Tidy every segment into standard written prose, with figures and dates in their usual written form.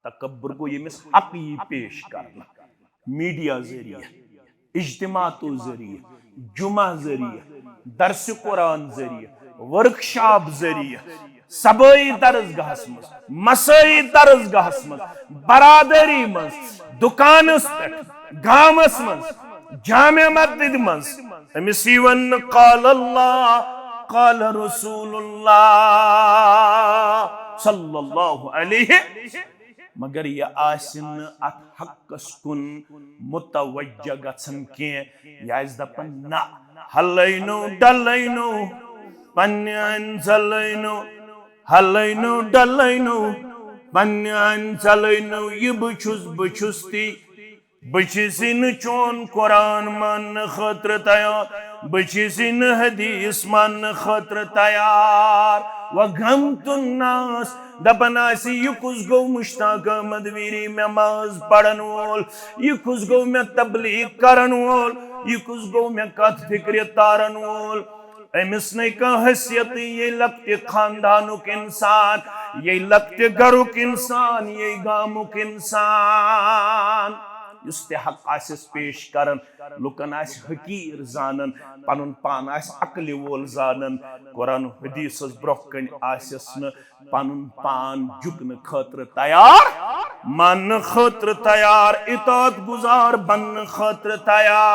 तकब्बुर को यमिस हक यी पेश करना मीडिया जरिए, इज्तिमातो जरिए, जुमा जरिए, दर्स कुरान जरिए, वर्कशॉप जरिए, सबई दरसगाहस मज, मसई दरसगाहस मज, बरादरी मज, दुकानस पे, गामस मज, जामे मस्जिद मज अमिस वन क़ाल अल्लाह क़ाल रसूलुल्लाह सल्लल्लाहु अलैहि, मगर यह आसिन अत हक्कस कुन मुतवज्जह गछन के याज दपन ना हलैनो डलैनो पन्यान चलैनो हलैनो डलैनो पन्यान चलैनो ये बछुस ती बचिसिन चोन कुरान मन खतर तैयार बचिसिन हदीस मन खतर तैयार व गमतुन नास दपन यह कुस गो मुश्ताक अहमद वीरी नमाज पढ़न वोल, यह कुस गो मे तबलीग करन वोल, यह कुस गो मे कथ फिक्र तारन वोल। अमिस न कह हैसियत ये लकते खानदानुक इंसान, ये लकते गरुक इंसान, ये गामुक इंसान युस ते हक आसिस पेश करन, लुकन आस हकीर जानन, पनुन पान आस अकल वोल जानन, कुरान हदीस ब्रोह कन आसिस न पनुन पान झुकन खतर तैयार, मन खतर तैयार, इतात गुजार बन खतर तैयार।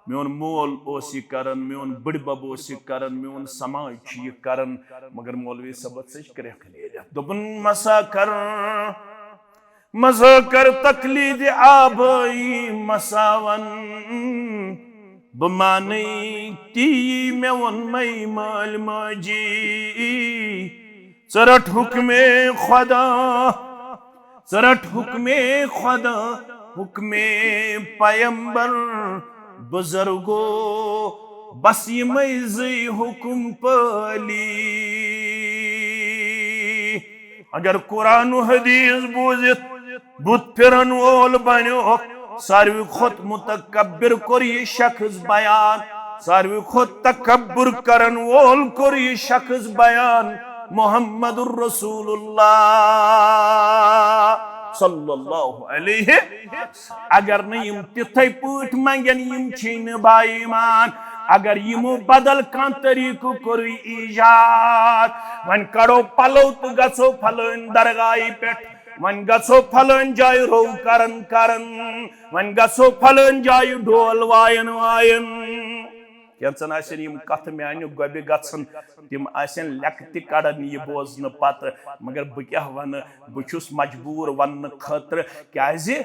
मेन मोल ओस यह करन, मेन बड़बब ओस यह करन, मेन समाज यह करन, मगर मौलवी सबत से क्रेख ले दोपन मसा कर मजा कर तकलीद आबई मसावन बमानी ती में वन मई माल माजी सरट हुक्मे खुदा, सरट हुक्मे खुदा, हुक्मे पैगंबर बुजुर्गो बस ये मई हुक्म पली। अगर कुरान हदीस बूजित बुत फिरन वोल बनो, सारवी खुद मुतकब्बिर कोर ये शख्स बयान, सारवी खुद तकब्बुर करन वोल कोर ये शख्स बयान मुहम्मदुर रसूलुल्लाह सल्लल्लाहु अलैहि। अगर न यम तिथै पठ मंगन यम छिन बाईमान, अगर यमो बदल कान तरीको कोर ईजाद, वन कड़ो पलो तो गसो फलन दरगाही पेट, वन गसो फलन जाय रो करन करन, वन गसो फलन जाय ढोल वायन वायन कैंसन आसन यम कथ म्यान गोबे गसन तिम आसन लकति कड़न यह बोजन पत, मगर बह क्या वन बहुस मजबूर वन खतर क्याजि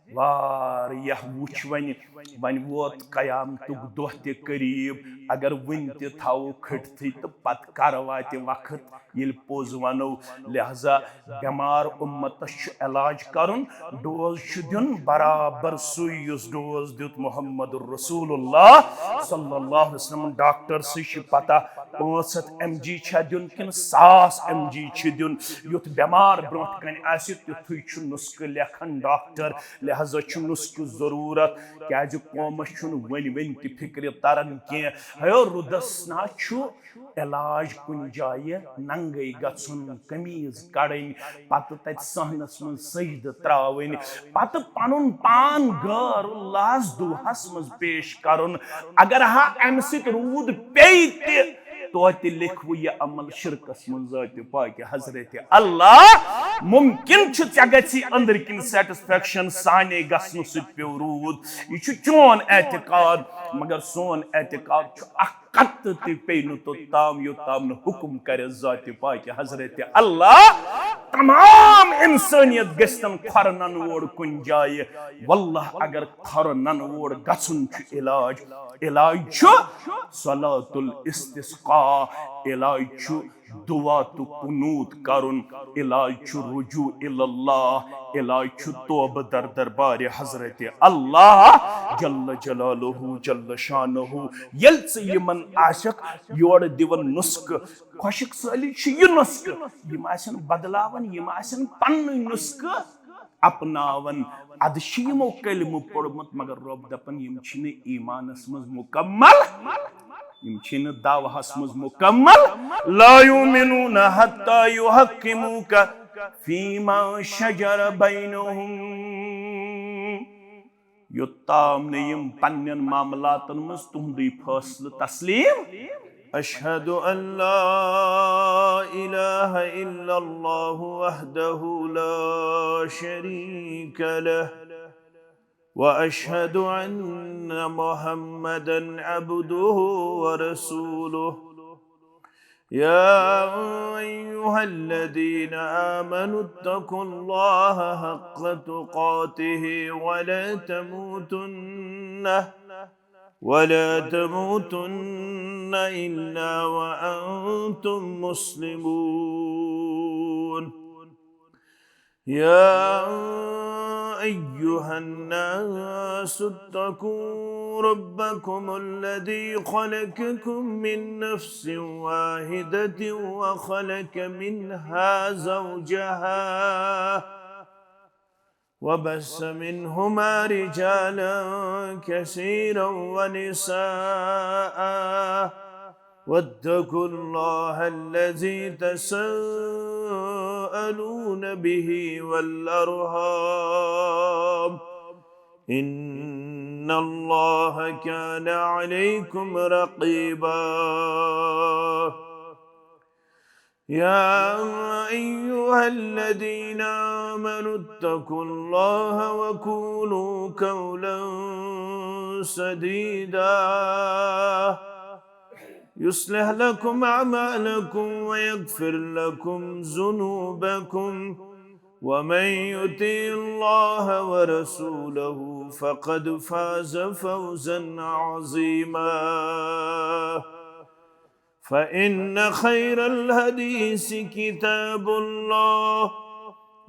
वारियाह वुच वन वोत कयामतुक दोह ते करीब, अगर वन ते थावो खटथि तो पत कर वाति वक्त ये पोज वनो। लिहाजा बेमार उम्मतस इलाज करन, डोज दिन बराबर सुई युस डोज दित मुहम्मदुर रसूलुल्लाह सल्लल्लाहु अलैहि वसल्लम। डॉक्टर से पता 500 mg दिन कि 1000 mg दिन, युथ बेमार ब्रोह कन आसि तिथुय छु नुस्ख लेखन डॉक्टर। लिहाजा छु नुस्ख जरूरत, क्या कौमस वन ति फिक्र तरन कह हयो रुदस ना छु इलाज कुन जाय नंगे गछुन, कमीज कड़न, पत तत सहनस मन सजद त्रावन, पत पनुन पान गैरुल्लाहस दुहस मज पेश करन। अगर हा अम सित रूद पे तो लिखव यह अमल शिरकस मन जात पाक हजरत अल्लाह। मुमकिन चे गि अंदर किन सेटिस्फेक्शन साने गसन सत पे रूद, यह चोन एतकाद, मगर सोन एतकाद कत पे तो ताम योताम न हुक्म कर जात पाक हजरत अल्लाह। तमाम इंसानियत गस्तन खर नन वोड़ कुन जाय, वल्लाह अगर खर नन वोड़ गसन इलाज, इलाज सलातुल इस्तिस्का, इलाज दुआ तो कुनूत करुन, इलाज रुजू इल्लल्लाह, इलाज तौब दर दरबार हजरत अल्लाह जल्ल जलालुहु जल्ल शानुहु। यल यमन आशक योड़ दिवन नुस्ख खुशक साली यह नुस्ख, यम आसन बदलावन, यम आसन पन्न नुस्ख अपनावन। अद यमो कलमु पोड़मुत, मगर रब दपन यम छिन ईमानस मज मुकम्मल, यम छिन दावहस मज मुकम्मल। ला युमिनून हत्ता युहक्किमूका فيما شجر بينهم يتام نيم پنن معاملاتن مز تهندي فاصل تسليم أشهد أن لا إله إلا الله وحده لا شريك له وأشهد أن محمدا عبده ورسوله يا أيها الذين آمنوا اتقوا الله حق تقاته ولا تموتن إلا وأنتم مسلمون يا أيها الناس اتقوا ربكم الذي خلقكم من نفس واحدة وخلق منها زوجها وبث منهما رجالا كثيرا ونساء واتقوا الله الذي تساءلون به والأرحام إن الله كان عليكم رقيبا يا أيها الذين آمنوا اتقوا الله وقولوا قولا سديدا يصلح لكم أعمالكم ويغفر لكم ذنوبكم ومن يطع الله ورسوله فقد فاز فوزا عظيما فإن خير الحديث كتاب الله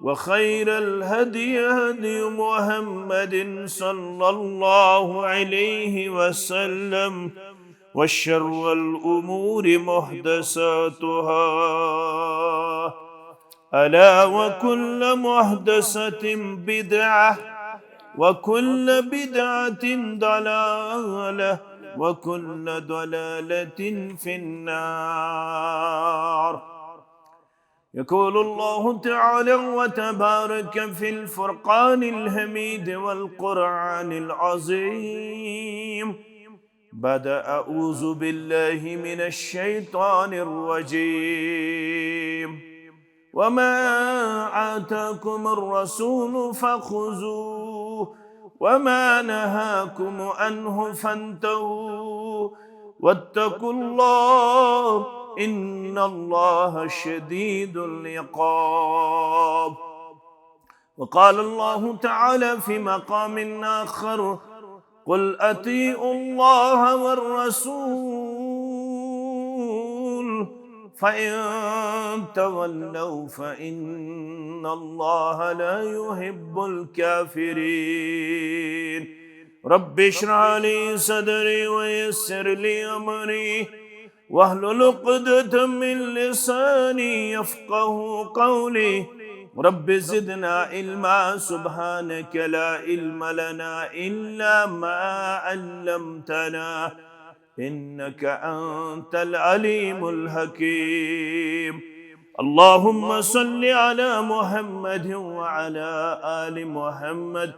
وخير الهدي هدي محمد صلى الله عليه وسلم وشر الأمور محدثاتها ألا وكل محدثة بدعة وكل بدعة ضلالة وكل ضلالة في النار يقول الله تعالى وتبارك في الفرقان الحميد والقرآن العظيم بعد أعوذ بالله من الشيطان الرجيم وما آتاكم الرسول فخذوه وما نهاكم عنه فانتهوا واتقوا الله إن الله شديد العقاب وقال الله تعالى في مقام آخر قل أطيعوا الله والرسول فإن تولوا فإن الله لا يحب الكافرين رب اشرح لي صدري ويسر لي أمري واحلل عقدة من لساني يفقه قولي رب زدنا علما سبحانك لا علم لنا إلا ما علمتنا إنك أنت العليم الحكيم اللهم صل على محمد وعلى آل محمد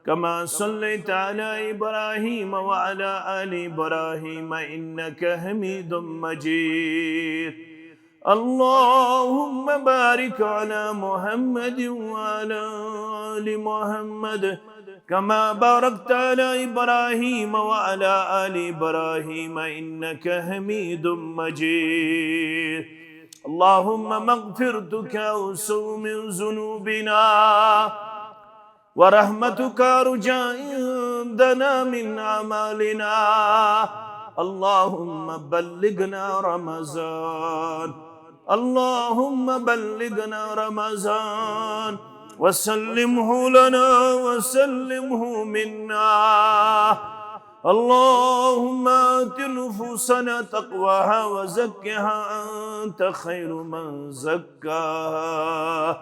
كما صليت على إبراهيم وعلى آل إبراهيم إنك حميد مجيد اللهم بارك على محمد وعلى آل محمد كما باركت على إبراهيم وعلى آل إبراهيم إنك حميد مجيد اللهم مغفرتك أوسع من ذنوبنا ورحمتك أرجى عندنا من أعمالنا اللهم بلغنا رمضان اللهم بلغنا رمضان وسلمه لنا وسلمه منا اللهم آت نفوسنا تقواها وزكها أنت خير من زكاها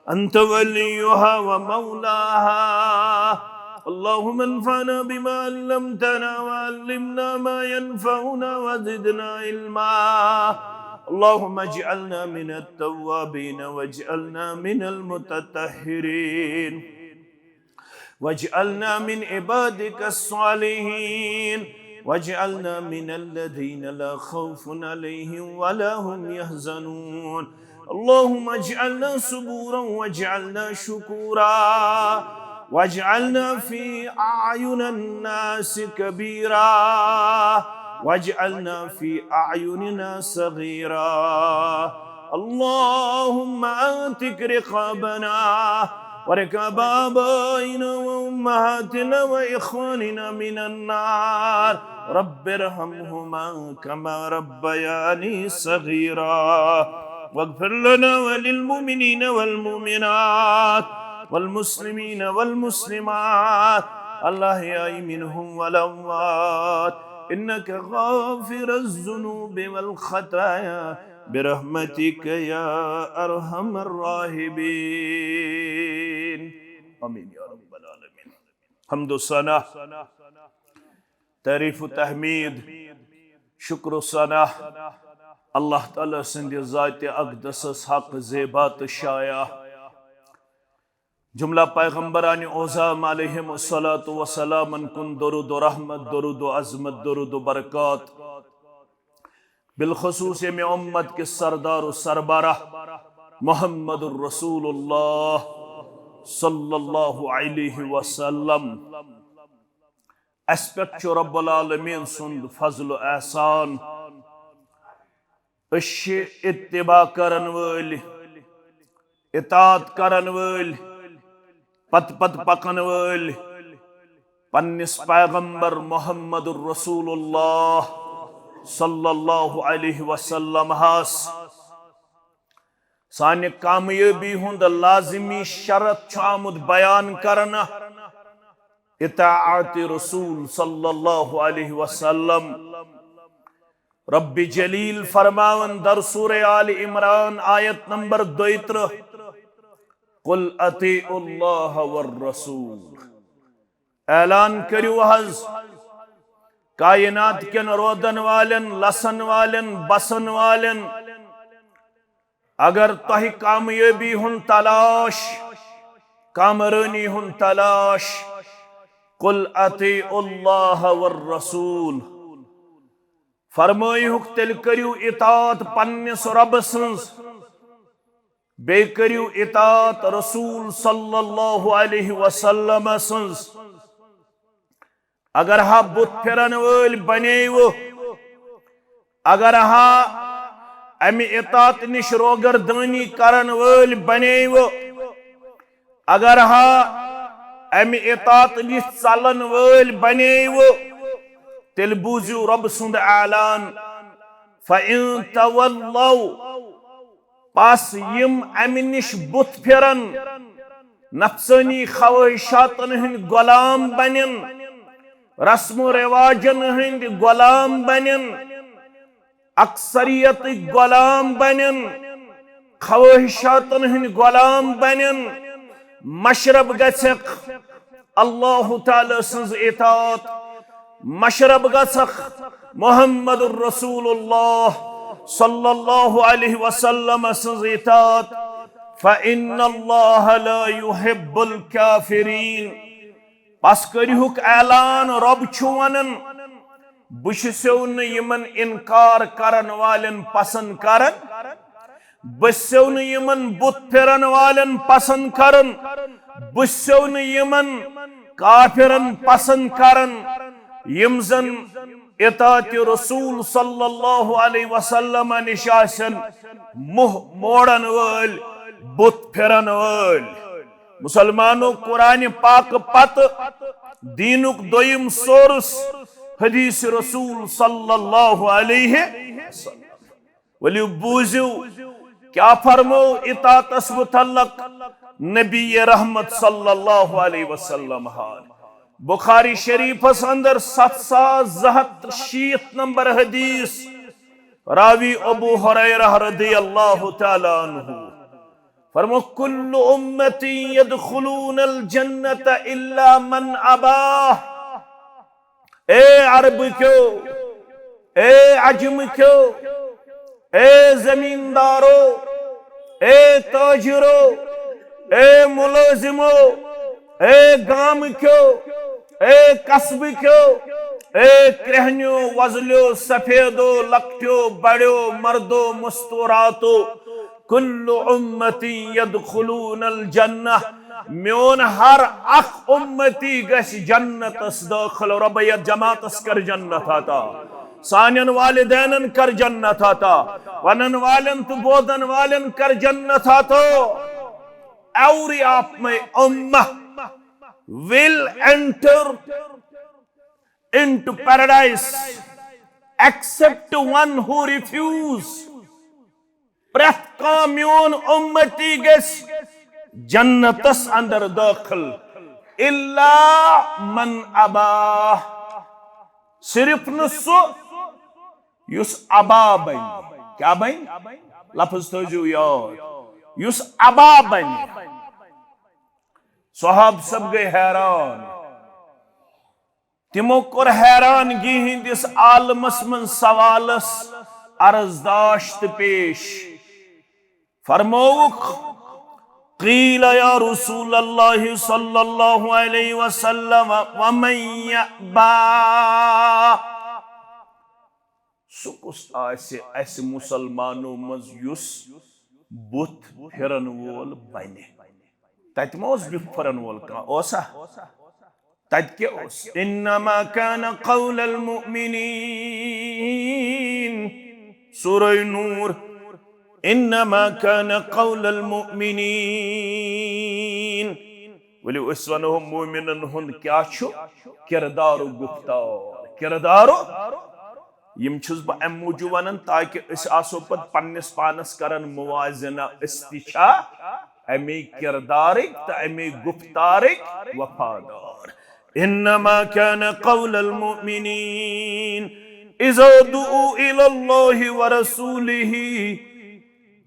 أنت وليها ومولاها اللهم انفعنا بما علمتنا وعلمنا ما ينفعنا وزدنا علما اللهم اجعلنا من التوابين واجعلنا من المتطهرين واجعلنا من عبادك الصالحين واجعلنا من الذين لا خوف عليهم ولا هم يحزنون اللهم اجعلنا صبورا واجعلنا شكورا واجعلنا في أعين الناس كبيرا واجعلنا في أعيننا صغيرا اللهم أعتق رقابنا ورقاب آبائنا وأمهاتنا وإخواننا من النار رب ارحمهما كما ربياني صغيرا واغفر لنا وللمؤمنين والمؤمنات والمسلمين والمسلمات الأحياء منهم والأموات إنك غافر الذنوب والخطايا برحمتك يا أرحم الراحمين آمين يا رب العالمين حمد و ثنا تعریف و تحمید شکر و ثنا اللہ تعالی سند ذات اقدس حق زیبات شایع جملہ پیغمبران اعظام علیہم الصلاۃ والسلام کن درود و رحمت درود و عظمت درود و برکات بالخصوص میں امت کے سردار و سربراہ محمد الرسول اللہ صلی اللہ علیہ وسلم اسپیکٹ رب العالمین سند فضل و احسان اشی اتباع کرن ول اطاعت کرن ول پت پت پکن ول پنس پیغمبر محمد الرسول اللہ صلی اللہ علیہ وسلم ہاس سانہ کامیابی ہند لازمی شرط آمد بیان کرنا اطاعت رسول صلی اللہ علیہ وسلم رب جلیل فرماون در سورہ آل عمران آیت نمبر 32 قل اطیعوا اللہ والرسول اعلان کریو حض کائنات کن رودن والن لسن والن بسن والن اگر تہ کامیابی ہن تلاش کامرانی ہن تلاش قل اطیعوا اللہ والرسول فرمائیوک تیل کریو اطاعت پنس رب سنز بے کریو اطاعت رسول صلی اللہ علیہ وسلم سنز اگر ہا بت پھرن ول بنیو اگر ہا امی اطاعت نش روگردانی کرن ول بنیو اگر ہا امی اطاعت نش چلن ول بنیو تیل بوزیو رب سند اعلان فَإِن تَوَلَّوْا پاس یم امی نش بت پھرن نفسانی خواہشاتن ہن غلام بنن رسم و رواجن ہند غلام بنن اکثریت غلام بنن خواہشاتن ہند غلام بنن مشرب گژھکھ اللہ تعالی سنز اطاعت مشرب گژھکھ محمد الرسول اللہ صلی اللہ علیہ وسلم سنز اطاعت فإن اللہ لا يحب الكافرین پس کریوک اعلان رب چھوانن بشسو یمن انکار کرن والن پسند کرن بسو یمن بت پھرن والن پسند کرن بسو یمن کافرن پسند کرن یمزن اطاعت رسول صلی اللہ علیہ وسلم نشاسن مہ موڑن ول بت پھرن ول مسلمانوں قرآن پاک پت دینک دویم سورس حدیث رسول صلی اللہ علیہ وسلم ولی بوزیو کیا فرمو اطاعت متعلق نبی رحمت صلی اللہ علیہ وسلم حال بخاری شریف اندر 7,206 نمبر حدیث راوی ابو ہریرہ رضی اللہ تعالی عنہ فرمو کل امتی یدخلون الجنت الا من اباہ اے عرب کیو اے عجم کیو ए जमींदारो, ए ताजिरो, ए मुलाजिमो, ए गाम क्यो, ए कस्ब क्यो, ए क्रेहन्यो वजल्यो सफेदो लक्ट्यो बड़ो मर्दो मुस्तूरातो कुल्लु उम्मती यदखुलूनल जन्नह, म्योन हर अख उम्मती गस जन्नतस दाखिल। रब्बयत जमातस कर जन्नत आता, सानन वालिदैन कर जन्नत आता, वनन वालन तो बोधन वालन कर जन्नत आता। Every of my ummah will enter into paradise except one who refuse. Pret ka myon ummati ges jannatas andar dakhil illa man aba, sirf nusu yus aba bain. Kya bain? Lafaz thajo yaad, yus aba bain। साहब सब गए हैरान, तिमो core हैरानगी हिंदिस आलमस मन सवालस अर्जदाश्त पेश। फरमौक क़ील या रसूल अल्लाह सल्लल्लाहु अलैहि वसल्लम वमन यअबा, सुकुस आसे ऐसे मुसलमानों मज युस बुत फिरन वोल बने। तत मोस बिफरन वोल का ओसा तत के ओस इन्नमा कान क़ौलल मुमिनीन, सूरह नूर, इन्नमा कान क़ौलल मुमिनीन। वली उसवनो मुमिनन हुन क्या छु किरदार गुफ्तार, किरदार यम छुस ब अम मूजूब वनन ताकि अस आसो पत पन्निस पानस करन मुवाजना इस्तिशा अमे किरदारिक त अमे गुफ्तारिक वफादार। इन्नमा कान क़ौलल मुमिनीन इज़ा दुऊ इलल्लाहि व रसूलिही,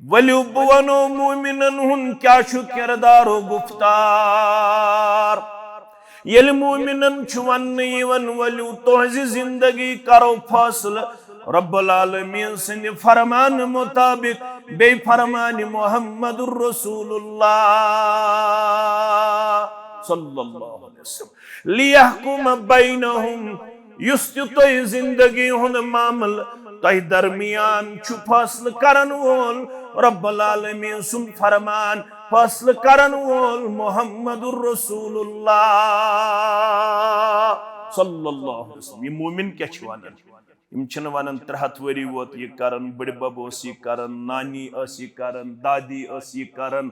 वली वनो मुमिनन हुन क्या छु किरदार गुफ्तार। येल मुमिनन छुवन यवन वलु तोहजी जिंदगी करो फैसला रब्बुल आलमीन सिंध फरमान मुताबिक बे फरमान मुहम्मदुर रसूलुल्लाह सल्लल्लाहु अलैहि वसल्लम लियहकुम बैनहुम, युस्तु तोय जिंदगी हुन मामल तोय दरमियान छु फैसल करन वोल रब्बुल आलमीन सुन फरमान फैसल करन वोल मुहम्मदुर रसूलुल्लाह सल्लल्लाहु अलैहि वसल्लम। ये मोमिन क्या छु वनन, यम छन वनन 3 वरी वोत ये करन, बड़ बब ओस ये करन, नानी ओस ये करन, दादी ओस ये करन,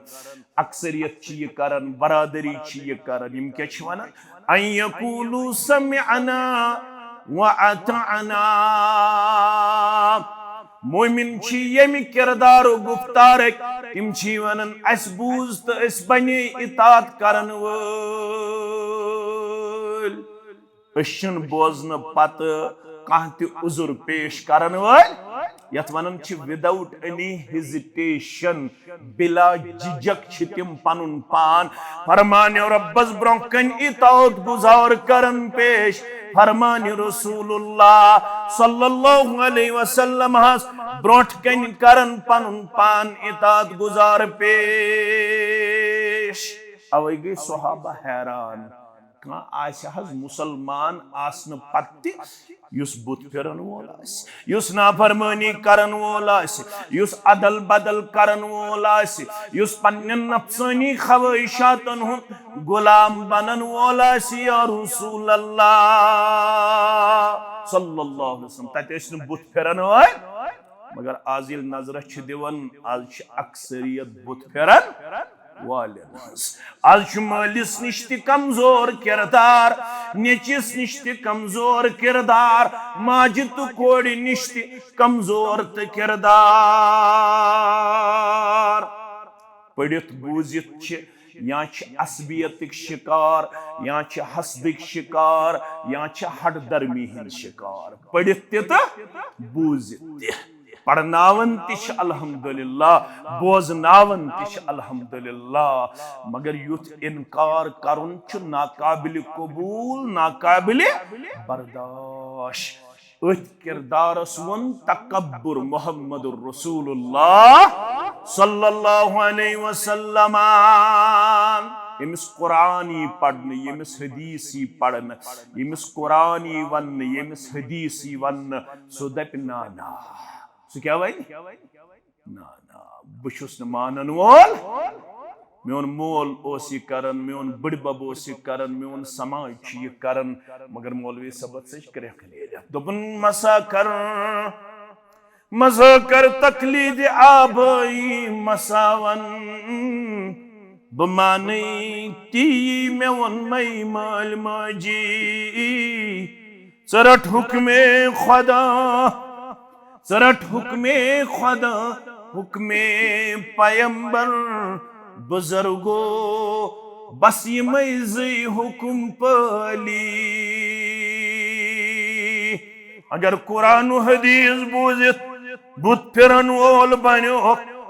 अक्सरियत छि ये करन, बरादरी छि ये करन। यम क्या छु वनन अन यकूलू समिअना व अतअना। मोमिन छि यमि किरदार गुफ्तार तिम छि वनन अस बूझ त अस बने इताअत करन वोल, अशन बोजन पत कहां ते उजुर पेश करन वोल, यत वनन छि विदाउट एनी हेजिटेशन, बिला झिझक छि तिम पनुन पान फरमान रब्बस ब्रोंकन इताअत गुजार करन पेश। फरमान रसूलुल्लाह सल्लल्लाहु अलैहि वसल्लम हस ब्रोंट कन करन पनुन पान इताअत गुजार पेश। अवै गई सहाबा हैरान, कहां आस मुसलमान आसन पत्ति युस बुत फिरन वोल आस, युस नाफरमानी करन वोल आस, युस अदल बदल करन वोल आस, युस पन्नन नफ्सानी ख्वाहिशातन हुन गुलाम बनन वोल आस। या रसूल अल्लाह सल्लल्लाहु अलैहि वसल्लम तत इन बुत फिरन वोल, मगर आजिल नजर छ दिवन आज छ अक्सरियत बुत फिरन वालिन। आज मालिस निश कमजोर किरदार, नेचिस निश कमजोर किरदार, माजिद तो कोड़ी निश कमजोर किरदार। पढ़ित बूजित या असबियतिक शिकार, या हसदिक शिकार, या हटदर्मी हिंद शिकार। पढ़ित तो बूजित पढ़नावन तिश अल्हम्दुलिल्लाह, बोजनावन तिश अल्हम्दुलिल्लाह, मगर युथ इनकार करुन छु नाकाबिल कबूल, नाकाबिल बर्दाश्त। अथ किरदारस वन तकब्बुर मुहम्मदुर रसूलुल्लाह सल्लल्लाहु अलैहि वसल्लम। यमिस कुरानी पढ़ने, यमिस हदीसी पढ़ने, यमिस कुरानी वन, यमिस हदीसी वन, सो दप ना ना, सो क्या वन ना ना, बुशुस न मानन वोल। मेन मोल ओस यह करन, मेन बड़बब ओस यह करन, मेन समाज यह करन, मगर मौलवी सबत से क्रख दोपन मसा कर तकलीद आबई मसावन बमानी ती मेवन मई माल माजी सरठ हुक्मे खुदा, सरठ हुक्मे खुदा, हुक्मे पैगंबर बुजुर्गो बस यी हुकुम पाली। अगर कुरान हदीस बूजित बुत फिरन वोल बनो,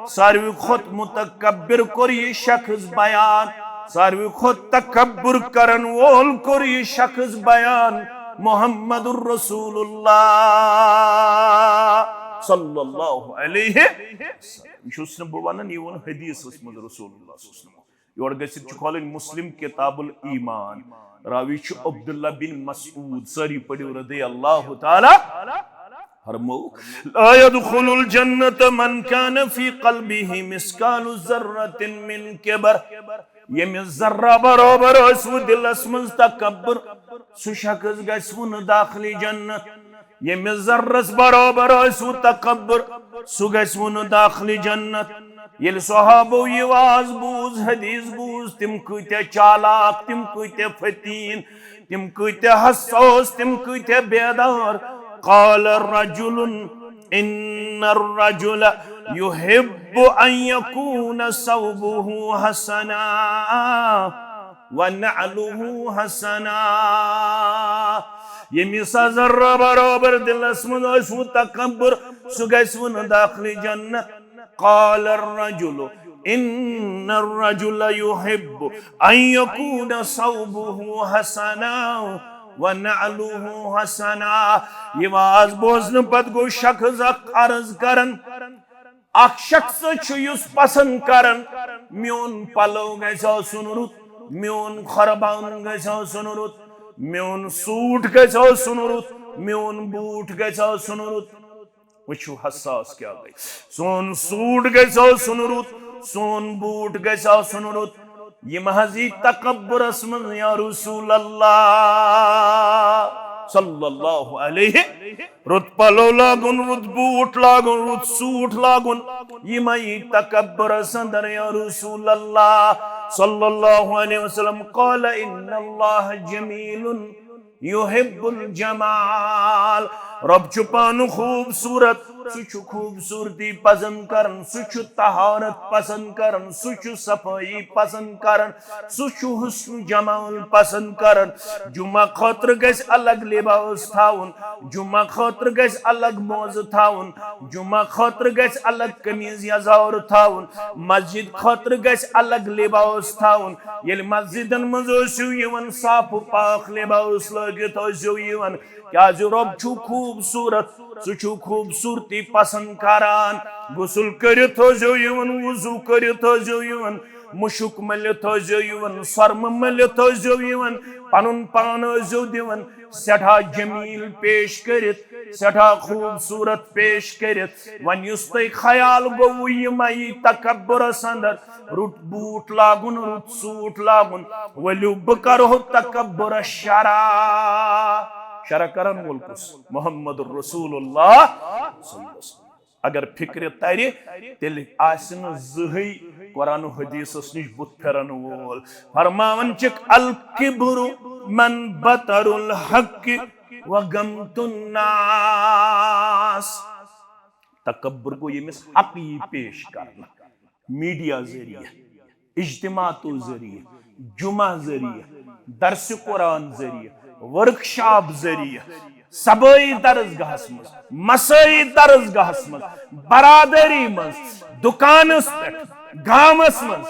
सारवी खुद मुतकब्बिर कोर यह शख्स बयान, सारवी खुद तकब्बुर करन वोल कोर यह शख्स बयान, मुहम्मदुर रसूलुल्लाह सल्लल्लाहु अलैहि वसल्लम। बह वन यह हदीस मज रसूलुल्लाह योर गल मुस्लिम किताबुल ईमान, रावी अब्दुल्ला बिन मसूद, सारी पढ़ो रदियल्लाहु ताला फरमो ला यदखुलुल जन्नत मन कान फी क़ल्बिही मिस्कालु ज़र्रतिन मिन किबर। यमिस जर्रा बराबर आसव दिलस मज तकब्बुर, सु शख्स गस्व न दाखिल जन्नत। यमिस जर्रस बराबर आसव तकब्बुर, सु गस्व न दाखिल जन्नत। ये सहाबो ये वाज बूज, हदीस बूज, तिम कत्या चालाक, तिम कत्या फतीन, तिम कत्या हसास, तिम कत्या बेदार। क़ाल रजुलुन इन्नर रजुल युहिब्बु अन यकून सौबुहु हसना व नअलुहु हसना। यमिस जर्रा बराबर दिलस मज आसव तकब्बुर, सु गस्व न दाखिल जन्नत। क़ाल अर्रजुलु इन्नर रजुल युहिब्बु अन यकून सौबुहु हसना व नअलुहु हसना। ये वाज बोजन पत गो शख्स अर्ज करन, अख शख्स युस पसंद करन म्योन पलो गछ आसुन रुत, म्योन खरबान गछ आसुन रुत, म्योन सूट गछ आसुन रुत, म्योन बूट गछ आसुन रुत। वुचु हसास क्या गई, सोन सूट गछ आसुन रुत, सोन बूट गछ आसुन रुत। ये महजी तकब्बुरस मज या रसूल अल्लाह सल्लल्लाहु अलैहि रुत पलो लागुन, रुत बूट लागुन, रुत सूट लागुन, ये मई तकब्बुरस अंदर या रसूल अल्लाह सल्लल्लाहु अलैहि वसल्लम। क़ाल इन्नल्लाह जमीलुन युहिब्बुल जमाल। रब छु पानु खूबसूरत, सु खूबसूरती पसंद करन, सु तहारत पसंद करन, सु सफाई पसंद करन, सु हुस्न जमाल पसंद करन। जुमा खतर गस अलग लिबास थाउन, जुमा खतर गस अलग मोज थाउन, जुमा खतर गस अलग कमीज यजार थाउन, मस्जिद खतर गस अलग लिबास थाउन। येल मस्जिदन मज ओसु यवन साफ पाक लिबास लगित ओसु यवन, क्या जो रब छु खूबसूरत, सु खूबसूरती पसंद करान। गुसल करित जो यवन, वुजू करित जो यवन, मुशुक मलित जो यवन, सर्म मलित जो यवन, पनुन पान जो दिवन, सठा जमील पेश करित, सठा खूबसूरत पेश करित। वन युस तै ख्याल गो यमई तकब्बुरस अंदर रुत बूट लागुन, रुत सूट लागुन, वल्यु ब करहो तकब्बुरस शरा। शरा करन वोल कुस मुहम्मदुर रसूलुल्लाह सल्लल्लाहु अलैहि वसल्लम। अगर फिक्र तरि तेल आसन जहई कुरान हदीसस निश बुत फिरन वोल। फरमावन चिक अल किब्रु मन बतरुल हक व गमतुन नास। तकब्बुर को यमिस हक ही पेश करना, मीडिया जरिए, इज्तिमातो जरिए, जुमा जरिए, दर्स कुरान जरिए, वर्कशॉप जरिए, सबई दरसगाहस मज, मसई दरसगाहस मज, बरादरी मज, दुकानस पे, गामस मज,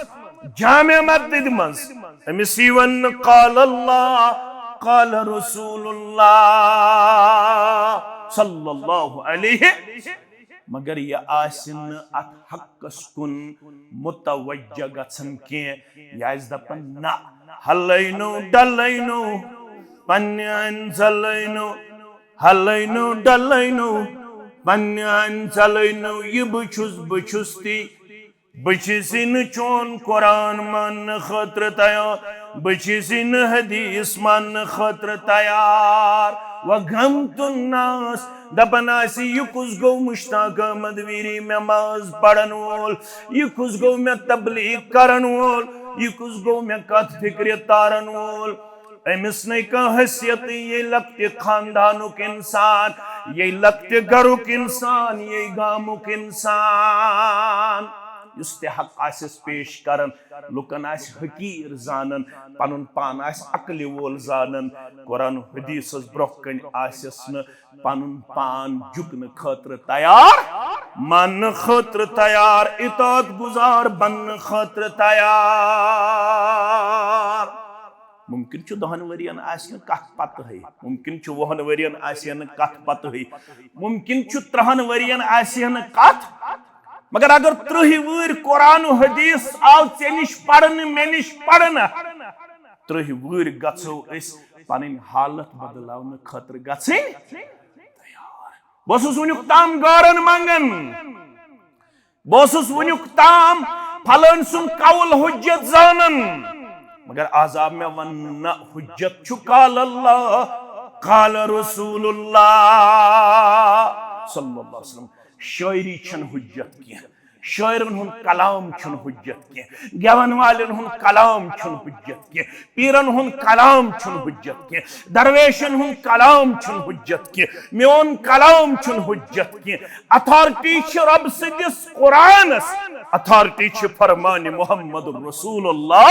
जामे मस्जिद मज अमिस वन क़ाल अल्लाह क़ाल रसूलुल्लाह सल्लल्लाहु अलैहि मगर ये आसिन अत हक्कस कुन मुतवज्जह गछन के याज दपन ना हलैनो डलैनो पन्यान चलैनो हलैनो डलैनो पन्यान चलैनो ये बछुस ती बचिसिन चोन कुरान मन खतर तैयार बचिसिन हदीस मन खतर तैयार व गम तुन्नास दपनासी यु कुस गो मुश्ताक मदवीरी में नमाज पढ़न वोल यु कुस गो में तबलीग करन वोल यु कुस गो में कथ फिक्र तारन वोल अमिस ने का हैसियत ये लगते खानदानुक इंसान ये लगते घरुक इंसान ये गामुक इंसान युस्ते हक आसिस पेश करन लुकन आस हकीर जानन पनुन पान आस अकल वोल जानन कुरान हदीस ब्रोकन आसिस न पनुन पान झुकन खतर तैयार मन खतर तैयार इतात गुजार बन खतर तैयार मुमकिन छु 10 वरियन आसन कथ पत है मुमकिन छु 20 वरियन आसन कथ पत है मुमकिन छु 30 वरियन आसन कथ मगर अगर 30 वुर कुरान हदीस आव से निश पढ़न मे निश पढ़न 30 वुर गछो इस पनिन हालत बदलावन खतर गछे बसुस वुनुक ताम गारन मंगन बसुस वुनुक ताम फलन सुन कौल हुज्जत जानन मगर आजाब में वन्ना हुज्जत छु काल अल्लाह काल रसूलुल्लाह सल्लल्लाहु अलैहि वसल्लम शायरी छन हुज्जत की शायरन हुन कलाम छन हुज्जत की गवन वालन हुन कलाम छन हुज्जत की पीरन हुन कलाम छन हुज्जत की दरवेशन हुन कलाम छन हुज्जत की मेन कलाम छन हुज्जत की अथॉरिटी छ रब सिदिस कुरानस अथॉरिटी छ फरमान मुहम्मद रसूलुल्लाह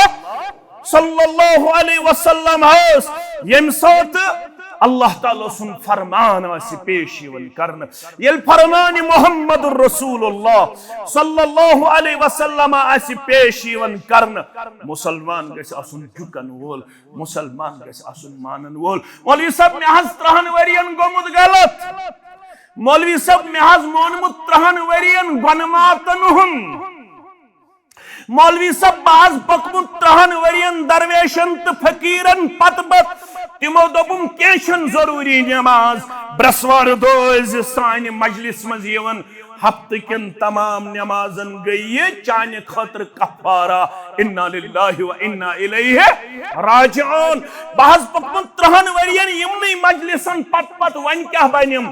सल्लल्लाहु अलैहि वसल्लम हस यम सात अल्लाह ताला सुन फरमान आसि पेश यवन करन यल फरमान मुहम्मद रसूलुल्लाह सल्लल्लाहु अलैहि वसल्लम आसि पेश यवन करन मुसलमान गस आसुन झुकन वोल मुसलमान गस आसुन मानन वोल मौलवी सब में हज 3 वरियन गोमुद गलत मौलवी सब में हज मोनमुत 3 वरियन गनमातन हुन मौलवी सब बाज पकमुत 3 वरियन दरवेशन तो फकीरन पत तिमो दोपुम केशन जरूरी नमाज ब्रसवार दोज सान मजलिस मज यवन हफ्त किन तमाम नमाजन गई चान खतर कफारा इन्ना लिल्लाहि व इन्ना इलैहि राजिऊन बाज पकमुत 3 वरियन यमनी मजलिसन पत पत वन क्या बनिम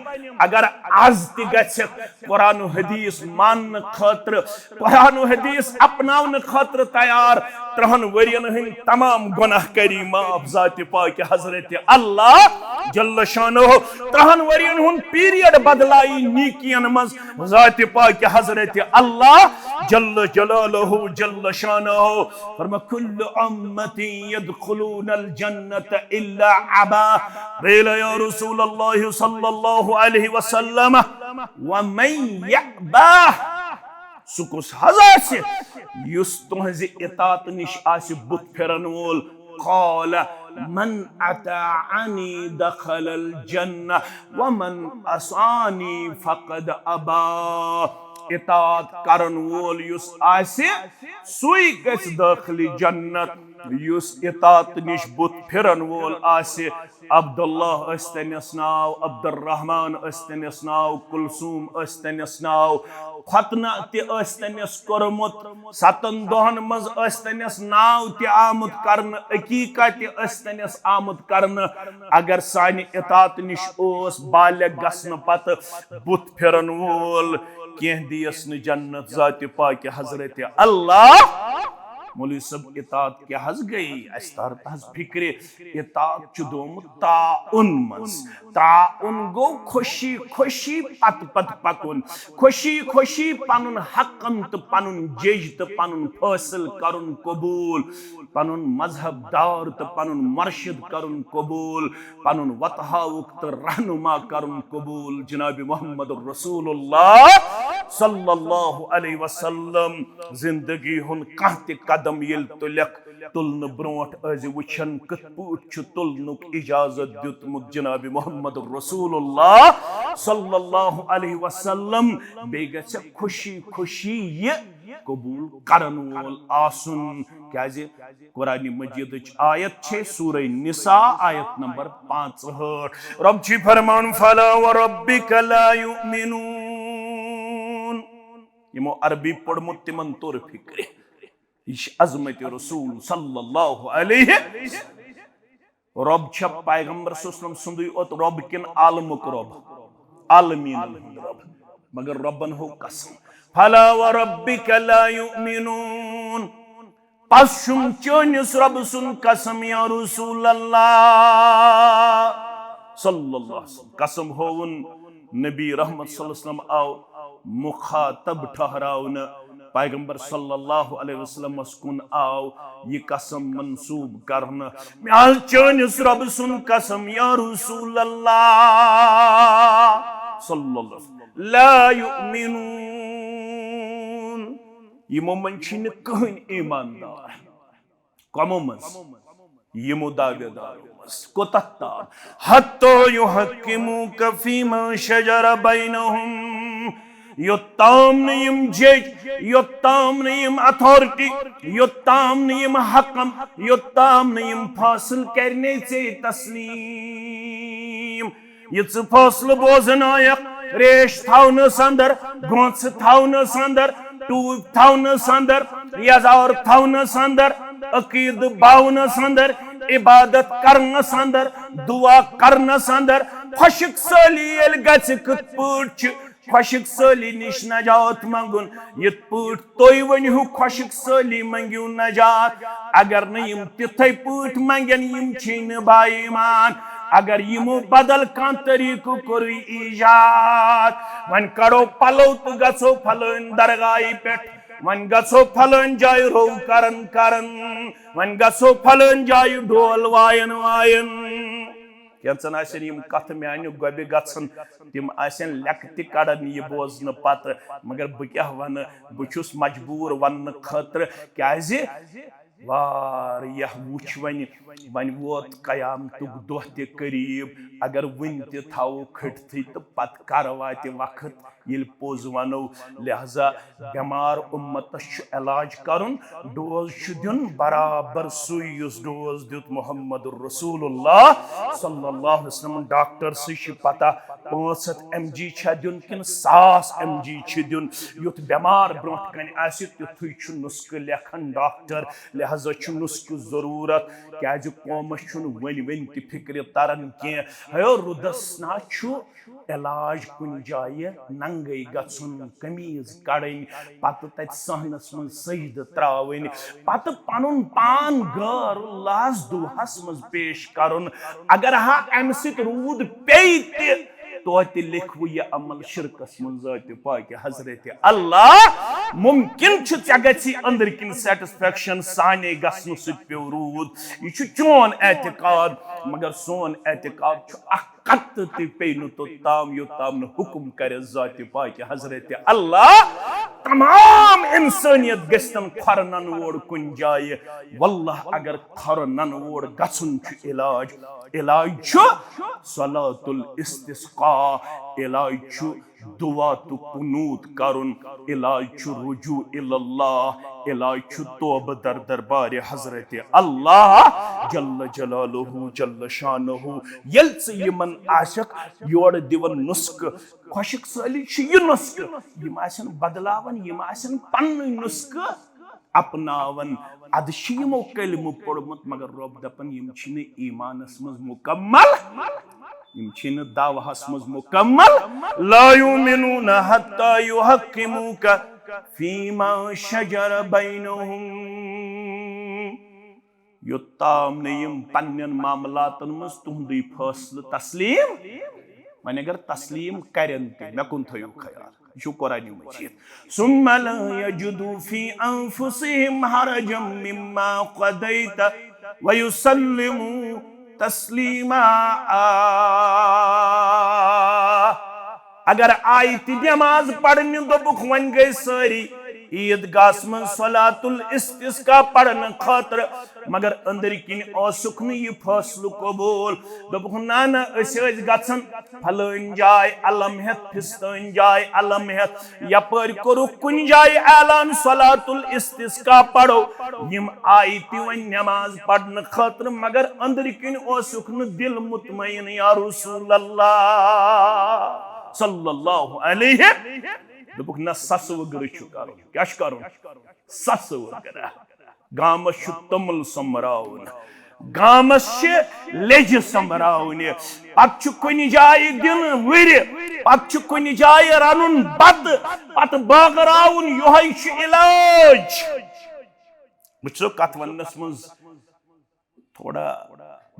अगर आज ति गछ कुरान हदीस मान खतर कुरान हदीस अपनावन खतर तैयार 3 वरियन हन तमाम गुनाह करी माफ जात पाक हजरत अल्लाह जल्ल शानो 3 वरियन हुन पीरियड बदलाई नीकियन मज जात पाक हजरत अल्लाह जल्ल जलालहु जल्ल शानो फरमा कुल्लु उम्मती यदखुलून अल जन्नत इल्ला अबा क़ील या रसूल अल्लाह सल्लल्लाहु अलैहि वसल्लम व मन यअबा सुकुस हजार से युस तुहज इतात निश आस बुत फिरन वोल क़ाल मन अताअनी दखल अल जन्नह व मन असानी फक़द अबा इतात करन वोल युस आसे सुई गस दाखिल जन्नत युस इतात निश बुत फिरन वोल आसे अब्दुल्लाह अस्तनिस नाव अब्दुर्रहमान अस्तनिस नाव कुलसूम अस्तनिस नाव खतना ते अस्तनिस करमुत 7 दोहन मज अस्तनिस नाव ते आमुद करन अकीका ते अस्तनिस आमुद करन अगर सानि इतात निश ओस बालिग गसन पत बुत फिरन वोल केह दियस न जन्नत जात पाक हजरत अल्लाह मौलवी सब इतात क्या हज गई अस्तार हज फिक्रे इतात चुदोम ताउन मस ताउन गो खुशी खुशी पत पत पकुन खुशी खुशी पनुन हकन तो पनुन जेज तो पनुन फैसल करुन कबूल पनुन मजहब दार तो पनुन मर्शिद करुन कबूल पनुन वतहाउक तो रहनुमा करुन कबूल जनाब मुहम्मद रसूलुल्लाह सल्लल्लाहु अलैहि वसल्लम जिंदगी हुन कांति कदम येल तुलक तुलन ब्रोट अज वुचन कत पट तुलनुक इजाजत दितमुत जनाब मोहम्मद रसूलुल्लाह सल्लल्लाहु अलैहि वसल्लम बे गछ खुशी खुशी ये कबूल करन वोल आसुन क्याजे कुरान मजीद आयत छे सूरह निसा आयत नंबर 65 रब छी फरमान फला व रब्बिक ला युमिनून यमो अरबी पढ़मुत तिमन तोर फिक्र इश अजमत रसूल सल्लल्लाहु अलैहि रब छ पैगंबर सल्लल्लाहु सुंदुई ओत रब किन आलमुक रब आलमीन रब मगर रब्बन हो कसम फला व रब्बिक ला युमिनून पशुम चोनिस रब सुन कसम या रसूल अल्लाह सल्लल्लाहु अलैहि वसल्लम कसम होवन नबी रहमत सल्लल्लाहु अलैहि वसल्लम आओ मुखातब ठहराउन पैगंबर सल्लल्लाहु अलैहि वसल्लम कुन आओ ये कसम मंसूब करन म्याल चोनिस रब सुन कसम या रसूल अल्लाह सल्लल्लाहु अलैहि वसल्लम ला युमिनून यमो मन छिन कहन ईमानदार कमो मस यमो दावेदार मस कोतत्ता हत्तो युहक्किमुक फीमा शजर बैनहुम योत्ताम नयम जज योत्ताम नयम अथॉरिटी योत्ताम नयम हकम योत्ताम नयम फासल करने से तस्लीम ये फासल बोजन आयक रेश थावन संदर गोंस थावन संदर टूब थावन संदर यजार थावन संदर अकीद बावन संदर इबादत करन संदर दुआ करन संदर खुशक सली एल गछ कत पट खुशक सली निश नजात मंगुन यत पट तोय वनिहु खुशक सली मंगिउ नजात अगर न यम तिथै पट मंगन यम छिन बाईमान अगर यमो बदल कान तरीको कोई ईजाद वन करो पलो तो गसो फलन दरगाही पेट वन गसो फलन जाय रो करन करन वन गसो फलन जाय ढोल वायन वायन केंचन आसन यम कथ म्यानु गबे गसन तिम आसन लकति कड़न ये बोजन पत मगर ब क्या वन बुछुस मजबूर वन खतर क्याजे वारिया वुच वन वोत कयामतुक दोह ते करीब अगर वन ते थाओ खटथि तो पत कर वाते वक्त ये पोज वनो लिहाजा बेमार उम्मतस इलाज करन डोज दिन बराबर सुई युस डोज दित मोहम्मद रसूलुल्लाह सल्लल्लाहु अलैहि वसल्लम डॉक्टर से पता 65 mg छ दिन किन 100 mg छ दिन युत बेमार ब्रोट कन आसि तुथुय छु नुस्क लेखन डॉक्टर लिहाजा छु नुस्क जरूरत क्या जो कौमस छु वन वन ति फिक्र तरन के हयो रुदस ना छु इलाज कुन जाय नंगई गछुन कमीज कड़न पत तत सहनस मन सजद त्रावन पत पनुन पान गर लास दुहस मज पेश करन अगर हा अमसित रूद पेते तो लिखव यह अमल शिरकस मन जात पाक हजरत अल्लाह मुमकिन गे अंदर किन सेटिस्फेक्शन साने गसन पे रूद यह चोन एतकाद मगर सोन एतकाद कत पे तो ताम योताम न हुक्म कर जात पाक हजरत अल्लाह तमाम इंसानियत गस्तन खर ननवोड़ कुन जाय वल्लाह अगर खर ननवोड़ गसन इलाज इलाज सलातुल इस्तिस्का इलाज दुआ तो कुनूत करुन इलाज रुजू इल्लल्लाह इलाज तौबा दर दरबार हजरत अल्लाह जल्ल जलालुहु जल्ल शानुहु यल से यमन आशिक योड़ दिवन नुस्क खुशक सली ये नुस्क यम आसन बदलावन यम आसन पन नुस्क अपनावन अदशीमो कलमो पढ़मुत मगर रब दपन यम छिन ईमानस मज मुकम्मल यम छिन दावहस मज मुकम्मल ला युमिनून हत्ता युहक्किमुका फीमा शजर बैनहुम योत्ताम ने यम पन्नन मामलातन मज तुहंदी फैसला तस्लीम वन अगर तस्लीम करन ते मकुन थयो ख्याल शु कुरान मजीद सुम्मा ला यजिदु फी अनफुसिहिम हरजम मिम्मा क़दैत व युसल्लिमु तस्लीमा अगर आई ति नमाज पढ़ने दोपुक वन गई सारी ईदगाह में सलातुल इस्तिस्का पढ़ने खातर मगर अंदर किन ओसुक न यह फैसलु कबूल दोपुक ना गसन फलन जाय अलम हेत फिस्तन जाय अलम हेत यपर करुक कुन जाय ऐलान सलातुल इस्तिस्का पढ़ो यम आई ति वन नमाज पढ़ने खातर मगर अंदर किन ओसुक न दिल मुतमईन या रसूल अल्लाह सल्लल्लाहु अलैहि दोपुक न ससवगर करो क्या करो ससवगर गामस तमुल समरावन गामस लेज समरावन पत कुन जाय दिन वर पत कुन जाय रनुन बद पत बागरावन योहै इलाज वुचो कथ वनस मज थोड़ा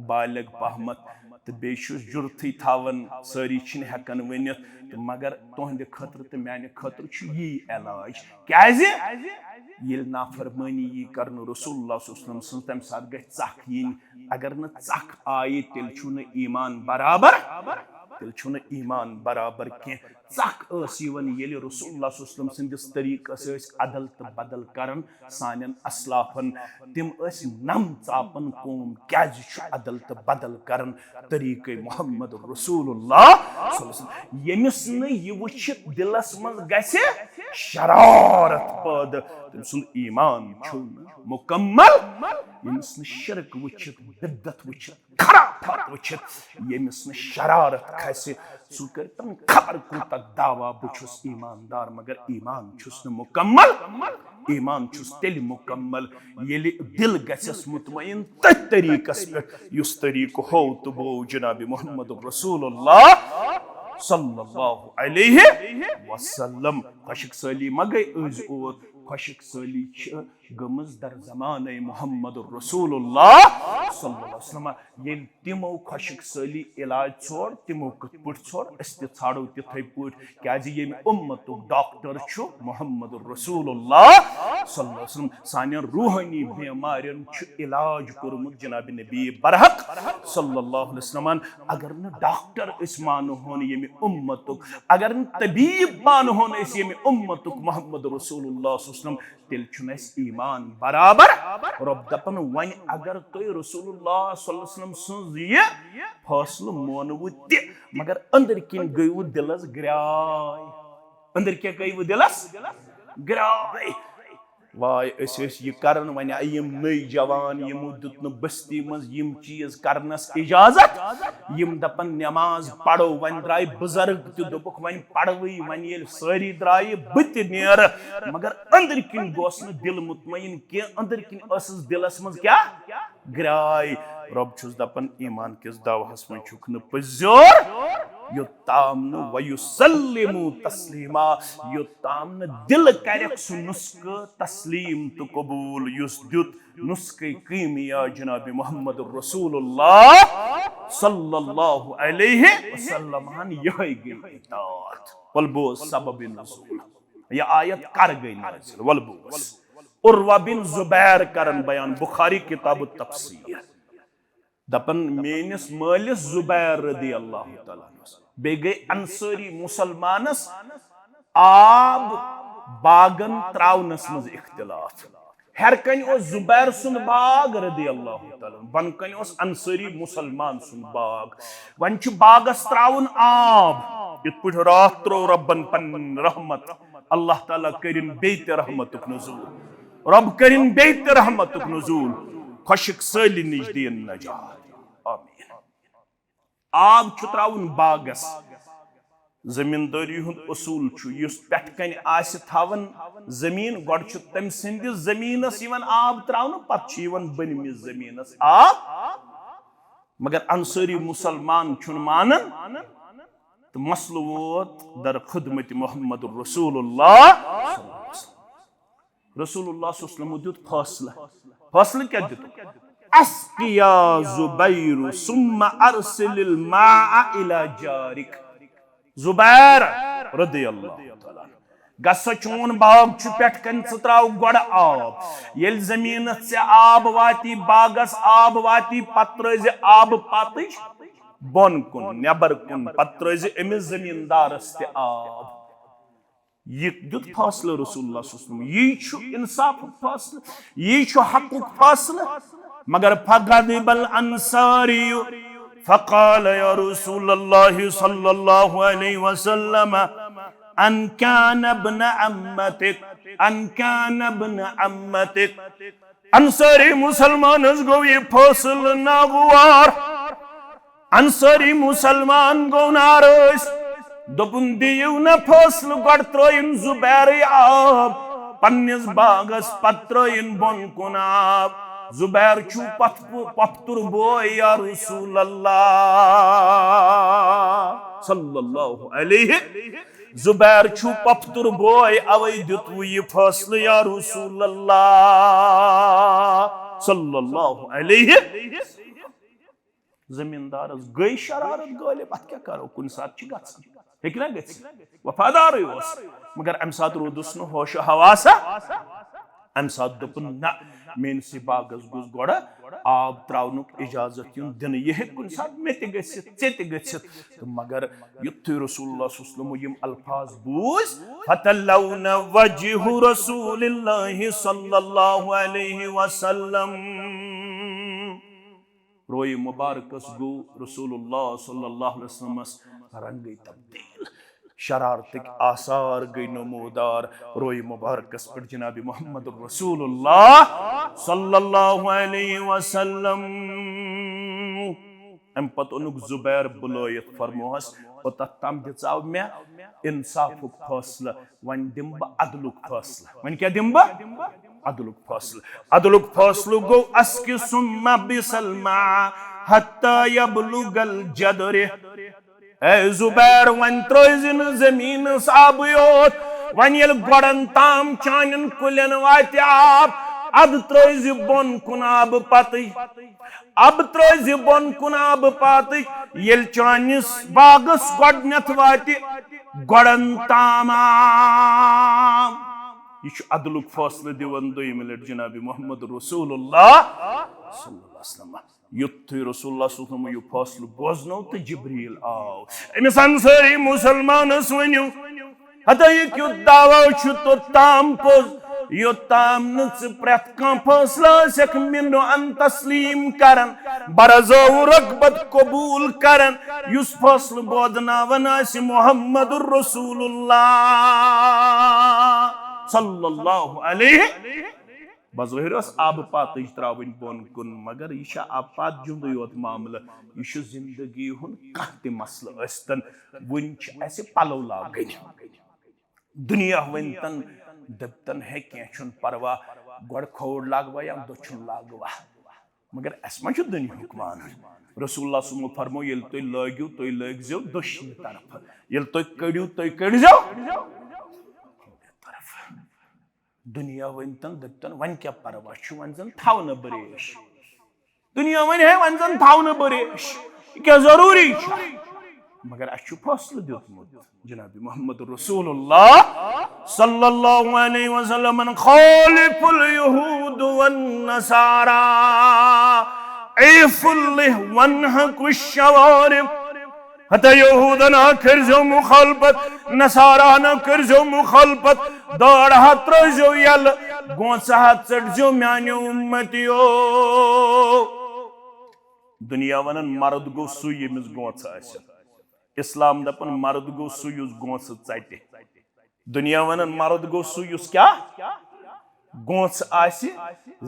बालग पहमत तो बेशुस जुर्थी थावन सारी हेकन वनित तो मगर तुहंद खतर तो मान खतर यी इलाज क्या नाफरमानी यी कर रसूलुल्लाह सल्लल्लाहु अलैहि वसल्लम तम साथ गई चख यीन अगर न चख आये तेल छु ईमान बराबर तेल छु ईमान बराबर कह चख ये रसूलुल्लाह सल्लल्लाहु अलैहि वसल्लम संदिस तरीकस अदल तो बदल करन सानन असलाफन तिम नम चापन कौम क्या अदल तो बदल करन तरीक मोहम्मद रसूलुल्लाह सल्लल्लाहु अलैहि वसल्लम यमिस न यह वुचित दिलस मज गसे शरारत पद तम सुन ईमान छु मुकम्मल यमिस न शिरक वुचित बिदत वुचित खराफत वुचित यमिस न शरारत खसे सु कर तम खबर कूतक दावा बुछुस ईमानदार मगर ईमान छुस न मुकम्मल ईमान छुस तेल मुकम्मल येली दिल गसस मुतमईन तथ तरीकस पे युस तरीक हो तो वो जनाब मोहम्मद रसूलुल्लाह सल्लल्लाहु अलैहि वसल्लम खुशक सली मगई अज ओत खुशक सली गमज दर जमाने मोहम्मद रसूलुल्लाह सल्लल्लाहु अलैहि वसल्लम ये तिमो खुशक सली इलाज छोड़ तिमो कत पुट छोड़ अस्ति छाड़ो तिथै पुट क्या ये उम्मत डॉक्टर छु मोहम्मद रसूलुल्लाह सल्लल्लाहु अलैहि वसल्लम सानियन रूहानी बीमारियन छु इलाज करमुत जनाब नबी बरहक सल्लल्लाहु अलैहि वसल्लम अगर न डॉक्टर इस मान होन ये उम्मत अगर न तबीब मान होन इस ये उम्मत मोहम्मद रसूलुल्लाह सल्लल्लाहु अलैहि वसल्लम तिल छुनस ईमान बराबर रब दपन वन अगर तो रसूलुल्लाह सल्लल्लाहु अलैहि वसल्लम सुन ये फैसला मोनवु ते मगर अंदर किन गयु दिलस ग्राय अंदर क्या गयु दिलस ग्राय वाय ये करन वन यम नई जवान यमो दुत न बस्ती मज यम चीज करनस इजाजत यम दपन नमाज पढ़ो वन द्राय बुजुर्ग त दोपुक वन पढ़वई वन ये सारी द्राय बत नेर मगर अंदर किन गोस न दिल मुतमईन के अंदर किन असस दिलस मज क्या ग्राय रब छुस दपन ईमान किस दावहस में छुक न पजोर योताम न वयुसल्लिमु तस्लीमा योताम न दिल करक सु नुस्क तस्लीम तो कबूल युस दुत नुस्क कीमिया जनाब मोहम्मद रसूलुल्लाह सल्लल्लाहु अलैहि वसल्लम हन यही गई इतात वलबो सबब नुज़ूल यह आयत कर गई नाज़िल वलबो उर्वा बिन जुबैर करन बयान बुखारी किताब तफसीर दपन मेनिस मालिस जुबैर रदी अल्लाह तआला बे गई अंसारी मुसलमानस आब बागन त्रावनस मज इख्तिलाफ हरकन जुबैर सुन बाग रदी अल्लाह तआला बनकन अंसारी मुसलमान सुन बाग वन बागस त्रावन आब इत पुठ रात त्रो रब्बन पन रहमत अल्लाह तआला करिन बेत रहमतुक नुज़ूल रब करिन बेत रहमतुक नुज़ूल खुशक सली निज दिन नजात आमीन आब छु त्रावन बागस जमींदारी हुंद उसूल छु युस पेट कन आसि थावन जमीन गड छु तम सिंदिस जमीनस यवन आब त्रावन पत छु यवन बनमिस जमीनस आब मगर अंसारी मुसलमान छुन मानन तो मसलो वोत दर खिदमत मोहम्मद रसूलुल्लाह रसूलुल्लाह सल्लल्लाहु अलैहि वसल्लम दुत फैसला क्या दितु अस्किया जुबैर सुम्मा अरसिलिल माअ इला जारिक जुबैर रदियल्लाहु तआला गस चून बाग छु पेट कन त्राव गड आब येल जमीन से आब वाती बागस आब वाती पत्र आब पत बोन कुन नेबर कुन पत्र अमिस जमींदारस ते आब ये दुत फासला रसूलुल्लाह सल्लल्लाहु अलैहि वसल्लम ये इंसाफ फासला ये हक़ुक फासला मगर फगदिबल अंसारी फक़ाल या रसूलल्लाह सल्लल्लाहु अलैहि वसल्लम अन कान इब्न अम्मतिक अंसारी मुसलमान गो ये फासला नागवार अंसारी मुसलमान गो नाराज दोपुन दियो न फसल गड़ त्रोइन जुबैर आब पन्निस बागस पत्रोइन बोन कुन आब जुबैर छु पफ्तुर बोय या रसूल अल्लाह सल्लल्लाहु अलैहि जुबैर छु पफ्तुर बोय अवै दितु ये फसल या रसूल अल्लाह सल्लल्लाहु अलैहि जमींदारस गई शरारत गालिब अत क्या करो कुन सात हेकना ग वफादार मगर अम सात रोदुस न होश हवासा अम सात दोपन ना मेनस बागस गुस गोड़ आब त्रावनुक इजाजत युन दिन यह कुन सात मे ते गसित तो मगर युत्थु रसूलुल्लाह सल्लल्लाहु अलैहि वसल्लम यम अल्फाज बूज फतलौना वजहु रसूलिल्लाह सल्लल्लाहु अलैहि वसल्लम रोई मुबारकस गो रसूलुल्लाह सल्लल्लाहु अलैहि वसल्लम रंग गई तब्दील शरारतिक आसार गई नमूदार रोई मुबारकस पर जनाब मोहम्मद रसूलुल्लाह सल्लल्लाहु अलैहि वसल्लम अम पत उनुक जुबैर बुलोयत फरमोहस तम दिचाव मे इंसाफुक फैसला वन दिम अदलुक फैसला वन क्या दिम अदलुक फैसलु गो अस्कि सुम्मा बिसलमा हत्ता यबलुगल जदरे ए जुबैर वन त्रोजिन जमीन साब योत वन यल गड़न ताम चानन कुलन वाति आब अब त्रोजि बोन कुनाब पति अब त्रोजि बोन कुनाब पति यल चानिस बागस गडनथ वाति गड़न ताम यह अदलुक फैसला दिवन दोयम लट जनाब मोहम्मद रसूलुल्लाह सल्लल्लाहु अलैहि वसल्लम युत्थु रसूलुल्लाह सल्लल्लाहु अलैहि वसल्लम यह फैसला बोजनो तो जिब्रील आव अमिस अंसारी मुसलमानस वन्यु हता यह क्यों दावा छु तो ताम पोज यो ताम नच प्रत का फैसला सक मिनो अन तस्लीम करन बरजो रगबत कबूल करन युस फैसला बोदनावन आसि मुहम्मदुर रसूलुल्लाह सल्लल्लाहु अलैहि बज़ाहिर आब पात त्रावन बोन कुन मगर यह आब पात जुंद योत मामला यह जिंदगी हुन कह मसल अस्तन वन पलव लागन दुनिया वन तन दपतन है क्या परवा गो खोड़ लागवा या दछुन लागवा मगर अस मा दुनिया मान रसूलुल्लाह सल्लल्लाहु अलैहि फरमो ये तुम लगियो तुम लगो दशनी तरफ ये तुम कड़ो तुम कड़ो दुनिया वन तन दपतन वन क्या परवा वन जन थाव न बरेश दुनिया वन है वन जन थाव न बरेश क्या जरूरी मगर अस फैसला दितमुत जनाब मोहम्मद रसूलुल्लाह सल्लल्लाहु अलैहि वसल्लम खालिफुल यहूद वन नसारा ऐफुल वनहकुश शवारिब हता यहूदना करजो मुखालफत नसाराना करजो मुखालफत दौड़ हाथ रजो यल गोसा हाथ चढ़जो म्याने उम्मतियो दुनिया वनन मर्द गो सु यमिस गोस आसे इस्लाम दपन मर्द गो सु युस गोस चटे दुनिया वनन मर्द गो सु युस क्या गोस आसे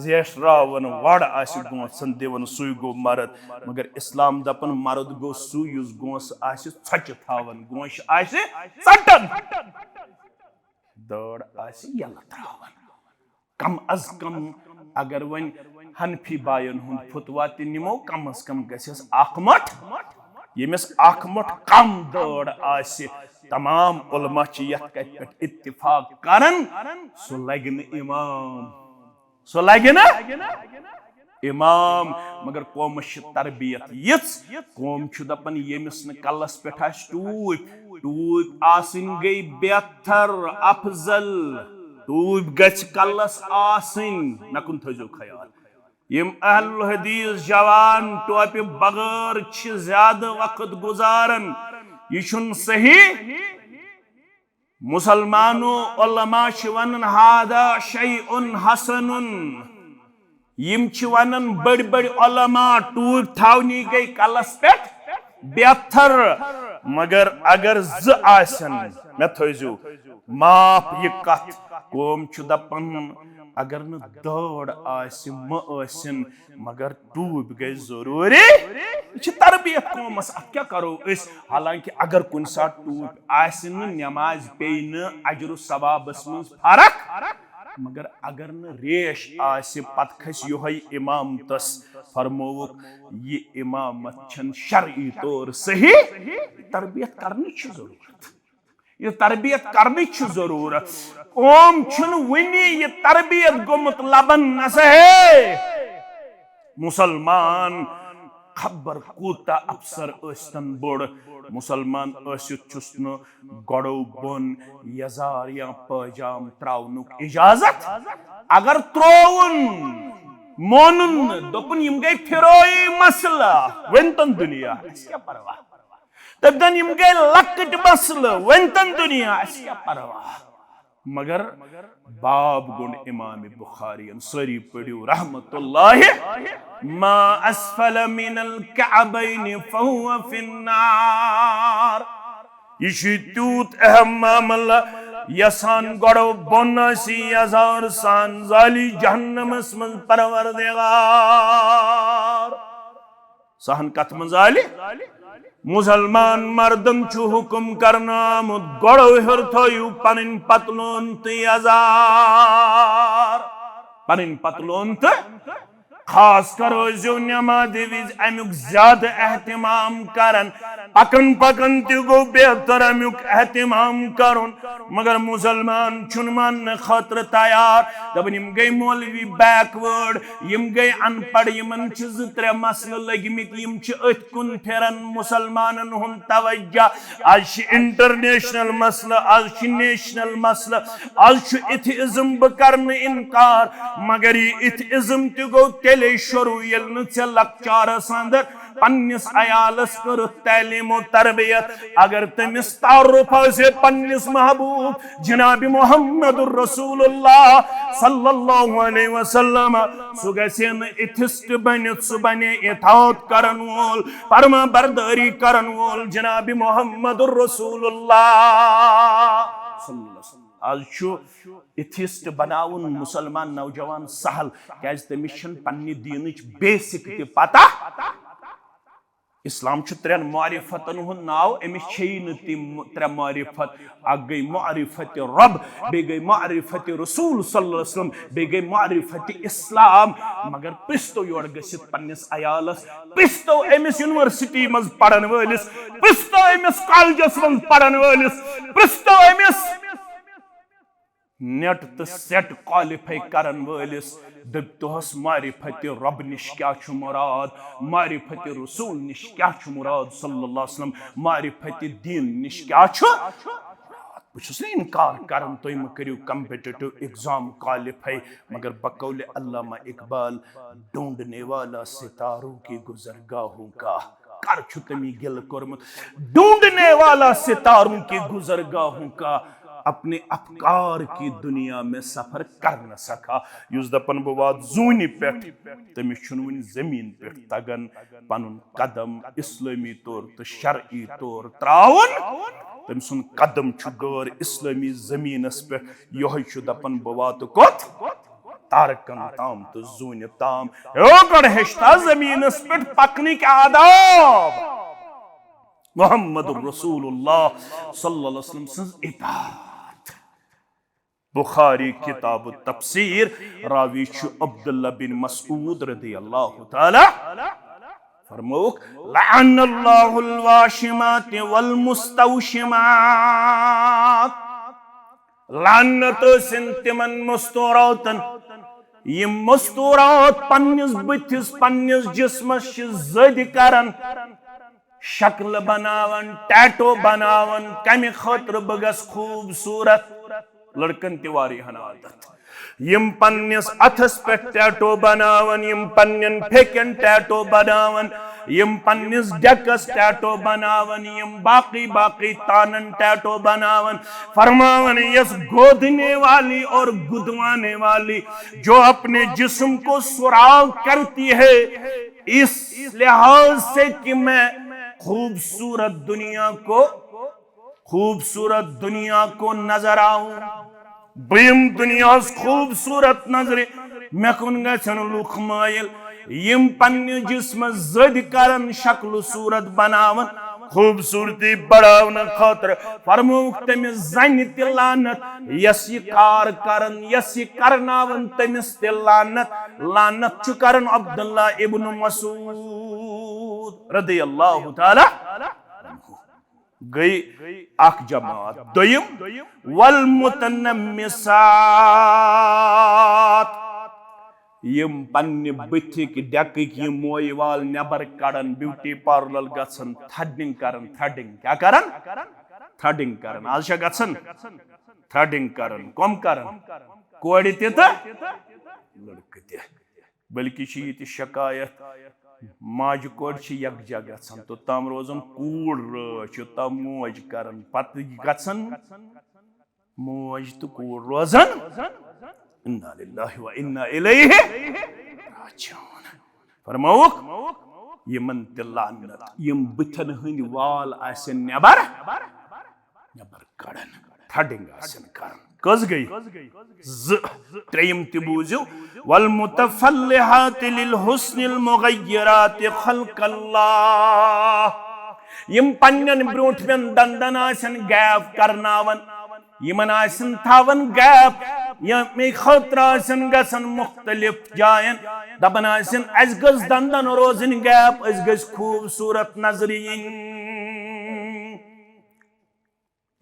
जेशरावन वड़ आसे गोसन देवन सुई गो मर्द मगर इस्लाम दपन मर्द गो सु युस गोस आसे छच थावन गोश आसे चटन दौड़ आसे यल त्रावन कम अज कम अगर वन हनफी बायन हुन फतवा त निमो कम अज कम गसेस आखमट यमिस आखमट कम दौड़ आसे तमाम उलमा च यथ कत पे इत्तिफाक करन सो लगे न इमाम मगर कौम तरबियत यिच कौम दपन यमिस न कलस पे टूप आसिन गई बेहतर अफजल टूप गच कलस आसिन नकुन थजो ख्याल यम अहलुल हदीस जवान टोपि बगैर ज्यादा वक्त गुजारन यह छुन सही। मुसलमानो उलमा वन हादा शैउन हसनुन यम वनन बड़ बड़ उलमा टूप थावनी गई कलस पे बेहतर, मगर अगर ज़न मे थो माफ यह कथ कौम दपन अगर न दौड़ आसिन मगर टूब गई जरूरी। यह तरबियत कौमस अत क्या करो इस। हालांकि अगर कुन सात टूब आसिन नमाज पे न अजर सवाबस मं फर्क, मगर अगर न रेश आसि पत खस योहै इमामतस फरमोवुक ये इमामत छन शरई तौर सही। तरबियत करनी जरूरत, यह तरबियत करनी जरूरत। कौम छुन वनी यह तरबियत गोमुत लबन नसहे। मुसलमान खबर कूता अफसर अस्तन बोड़ मुसलमान असित गड़ो बन यजार या पैजाम त्राउनुक इजाजत। अगर त्रोउन मोनुन दोपुन यम गई फिरोई मसला वंतन दुनिया क्या परवाह। तबदन यम गई लकट मसला वंतन दुनिया क्या परवाह। मगर बाब गुण इमाम बुखारी सरी पढ़ियो रहमतुल्लाहि मा अस्फल मिनल कअबैन फहुव फिन्नार। यह तूत अहम मामला यसान गड़ो बोन यजार सान जाली जहन्नमस मं परवरदिगार। सहन कथ मं जाली मुसलमान मर्दन छु हुकुम करना मुद गड़ो हर थोयु पनिन पतलून तो यजार पनिन पतलून तो खास करो जो नमाज विज अमुक ज्यादा एहतिमाम करन पकन पकन तो गो बेहतर अमुक एहतिमाम करुन। मगर मुसलमान छुन मान खतर तैयार दबन यम गई मौलवी बैकवर्ड यम गई अनपढ़ यमन त्रे मसल लगमित यम अथ कुन फिरन मुसलमानन हुन तवज्जा। आज इंटरनेशनल मसल आज नेशनल मसल आज इथिज्म बह करन इनकार, मगर यह इथिज्म तो गो तेले शुरू ये लक्चारस अंदर पन्निस अयालस कर तैलीम तरबियत। अगर तमिस तारुफ से पन्निस महबूब जनाब मुहम्मदुर रसूलुल्लाह सल्लल्लाहु अलैहि वसल्लम सु गसे न इथिस्ट बनित सु बने इताअत करन वोल फरमा बरदारी करन वोल जनाब मुहम्मदुर रसूलुल्लाह सल्लल्लाहु। आज इथिस्ट बनाउन मुसलमान नौजवान सहल क्या तमिस पन्ने दीनच बेसिक ते पता। इस्लाम त्रेन मारिफतन हुन नाव अमिस तिम त्रे मारिफत अख गई मारिफत रब बे गई मारिफत रसूल सल्लल्लाहु अलैहि वसल्लम बे गई मारिफत इस्लाम। मगर पिस्तो योर गसित पन्निस अयालस पिस्तो अमिस यूनिवर्सिटी मज पढ़न वलिस पिस्तो अमिस कॉलेजस मज पढ़न वलिस पिस्तो अमिस नेट तो सेट क्वालिफाई करन वलिस दस मारिफत रब निश क्या मुराद मारिफत रसूल निश क्या मुराद सल्लल्लाहु अलैहि वसल्लम मारिफत दीन निश क्या बस इनकार करन तुम मह करियो कम्पिटिटिव एग्जाम क्वालिफाई। मगर बकौल अल्लामा इकबाल ढूंढने वाला सितारों की गुजरगाहों का कर तमी गिल कोरमुत ढूंढने वाला सितारों की गुजरगाहों का अपने अफकार की दुनिया में सफर कर न सका। युस दपन बह वात जून पे तमिस वन जमीन पे तगन पनुन कदम इस्लामी तौर तो शरई तौर त्रावन तम सुन कदम गैर इस्लामी जमीनस पे यह दपन बह वात कोत तारकन ताम तो जून ताम हेता जमीनस पे पकनिक आदाब मुहम्मदुर रसूलुल्लाह सल्लल्लाहु अलैहि वसल्लम सज इताअत। बुखारी किताब तफसीर रावी अब्दुल्ला बिन मसऊद रदियल्लाहु ताला फरमौक लअनल्लाहुल वाशिमात वल मुस्तवशिमात। लानत सिन तिमन मुस्तूरातन यम मुस्तूरात पन्निस बथिस पन्निस जिस्मस जद करन शक्ल बनावन टैटो बनावन कमि खतर बगस खूबसूरत लड़कन तिवारी हन आदत यम पन्निस अथस पे टैटो बनावन, यम पन्नन फेकन टैटो बनावन, यम पन्निस डेकस टैटो बनावन, यम बाकी बाकी तानन टैटो बनावन। फरमावन यस गोदने वाली और गुदवाने वाली जो अपने जिस्म को सुराग करती है इस लिहाज से कि मैं खूबसूरत दुनिया को नजर आऊं, बम दुनिया खूबसूरत नजर मे कुन गन लुख मायल यम पन्ने जिस्म जद करन शक्ल सूरत बनावन खूबसूरती बढ़ावन खातर। फरमौक तमिस जन त लानत यस यह कार करन यस यह करनावन तमिस त लानत छु करन अब्दुल्ला इब्न मसूद रदियल्लाहु ताला गई अख जमात। दोयम वल मुतनम्मिसात यम पन्ने बथिक डेकिक यम मोय वाल नेबर कड़न ब्यूटी पार्लर गसन थ्रेडिंग करन क्या करन थ्रेडिंग करन आज गसन थ्रेडिंग करन कम करन कोड़ ते लड़क ते बल्कि ये शिकायत माज कोड़ यकजा गसन तो तम रोजन कूड़ रच तम मोज करन पत गसन मोज तो कूड़ रोजन इन्ना लिल्लाहि व इन्ना इलैहि राजिऊन। फरमाउक यमन त लानत यम बथन हंद वाल आसन नेबर कड़न थ्रेडिंग आसन करन कस गई त्रेयम त बूझो वल मुतफल्लिहात लिल हुस्निल मुगय्यरात खल्कल्लाह यम पन्नन ब्रोट में दंदन आसन गैप करनावन यमन आसन थावन गैप यमे खतर आसन गसन मुख्तलिफ जायन दपन आसन अस गस दंदन रोजन गैप अस गस खूबसूरत नजर यिन।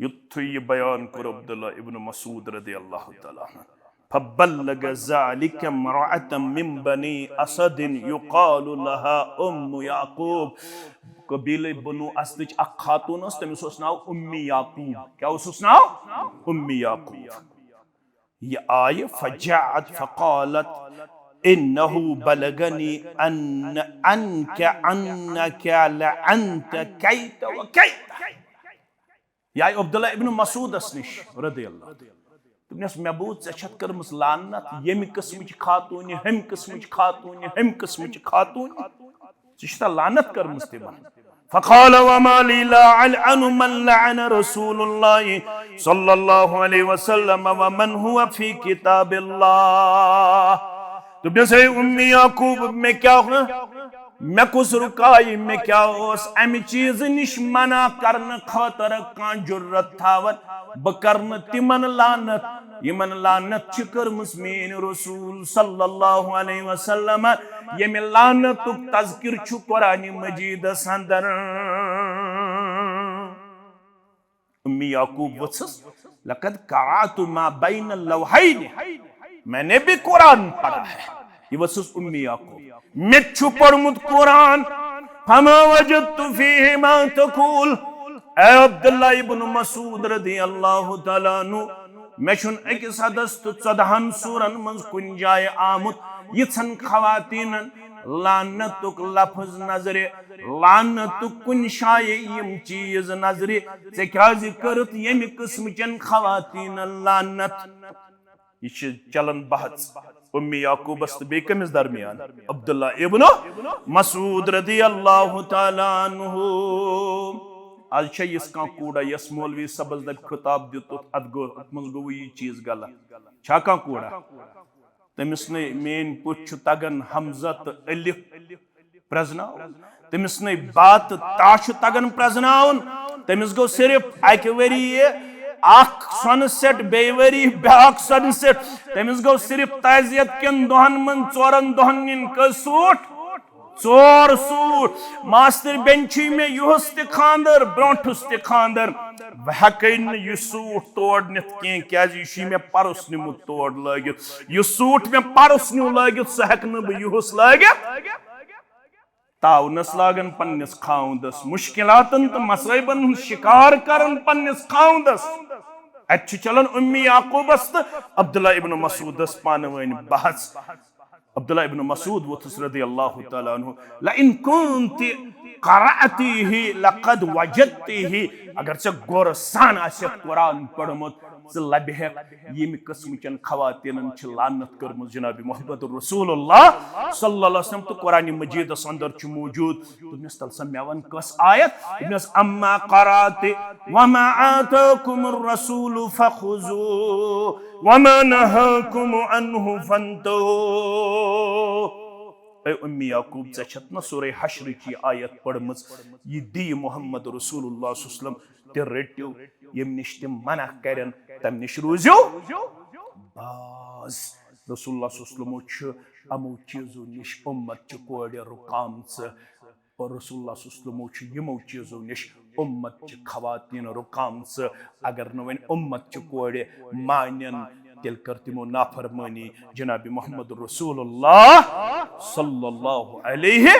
युत्थु ये बयान कर अब्दुल्ला इब्न मसूद रदियल्लाहु ताला फबल्लग ज़ालिका इम्रअतन मिन बनी असद युक़ालु लहा उम्मु याकूब। कबीले बनु असद अख खातून तमिस नाव उम्मी याकूब। क्या उस नाव उम्मी याकूब। ये आय फजाअत फक़ालत इन्नहु बलगनी अन्नका लअन्त कैत व कैत। या अब्दुल्ला इब्न मसूद निश रदियल्लाहु तुमने मे बूझ छत करमस लानत यमि किस्मच खातून हम किस्मच खातून हम किस्मच खातून चिश्ता लानत करमस तिमन। फक़ाल वमा ली ला अलअनु मन लअन रसूलुल्लाह सल्लल्लाहु अलैहि वसल्लम व मन हुवा फी किताबिल्लाह। तुमने से उम्मी याकूब में क्या मे कुस रुकाई में क्या अम चीज निश मना करन खातर कां जुर्रत थावन ब करन तिमन लानत यमन लानत छ करमस मेन रसूल सल्लल्लाहु अलैहि वसल्लम यम लानतुक तज़किर छ कुरान मजीद अंदर। उम्मी याकूब वत्सस लक़द क़राअतु मा बैन लौहैन मैंने भी कुरान पढ़ा है। ये वत्सस उम्मी याकूब मैं छु पढ़मुत कुरान फमा वजदतु फीहि मा तक़ूल। ए अब्दुल्ला इब्न मसूद रदियल्लाहु ताला अन्हु मैं छुन अकिस हदस तो 14 सूरन मंज कुन जाय आमुत यिछन खवातीनन लानतुक लफ्ज नजरे लानतुक कुन शाय यम चीज नजरे से क्या करत यमि किस्म चन खवातीनन लानत। ये चलन बहस उम्मी याकूबस तो बेकमिस दरमियान अब्दुल्ला इब्न मसूद रदियल्लाहु ताला अन्हु। आज यस कूड़ा यस मौलवी सबज दब खिताब दित अत गो ये चीज गलत छा कूड़ा तमिस ने मेन पुट तगन हमजा तो अलिफ प्रजनाव तमिस ने बात ता तगन प्रजनावन तमिस गो सिर्फ अक वरी अख सनसेट बे वरी ब्याक सनसेट तमिस गो सिर्फ ताजियत किन दोहन मन 4 दोहन इन सूट 4 सूट मास्टर बेंची में युहस ते खांदर ब्रोंठुस ते खांदर हकन यह सूट तोड़ नित क्या में परस निमुत तोड़ लगित यह सूट में परस नु लगित सह हेक युहस लगित ताउनस लागन पन्निस खाउंदस मुश्किलातन तो मसइबन शिकार करन पन्निस खाउंदस अच्छी चलन उम्मी याकूबस तो अब्दुल्ला इब्न मसूदस पानवन बहस। अब्दुल्ला इब्न मसूद वथुस रदियल्लाहु तआला अन्हु ला इन कुंति क़राअतीहि लक़द वजदतीहि, अगर से गौर सान आसे कुरान पढ़मुत से लबह यम किस्मचन खवातीनन छ लानत करमुत जनाब मोहम्मद रसूलुल्लाह सल्लल्लाहु अलैहि वसल्लम तो कुरान मजीद अंदर छ मौजूद। तुमस तल समेवन कस आयत इब्नस अम्मा क़राअती वमा आताकुमुर रसूल फखुजू वमा नहाकुम अन्हु फंतहू। उम्मी याकूब छत न सूरह हश्र की आयत पढ़मज ये दी मोहम्मद रसूलुल्लाह सल्लल्लाहु अलैहि वसल्लम ते रटियो यम निश तिम मना करन तम निश रूजियो बाज। रसूलुल्लाह सल्लल्लाहु अलैहि वसल्लम अमो चीजों निश उम्मत च कोड रुकाम और रसूलुल्लाह सल्लल्लाहु अलैहि वसल्लम यमो चीजों निश उम्मत च खवातीन रुकाम अगर न वन उम्मत च कोड मानन तिल कर तिमो नाफरमानी जनाब मोहम्मद रसूलुल्लाह सल्लल्लाहु अलैहि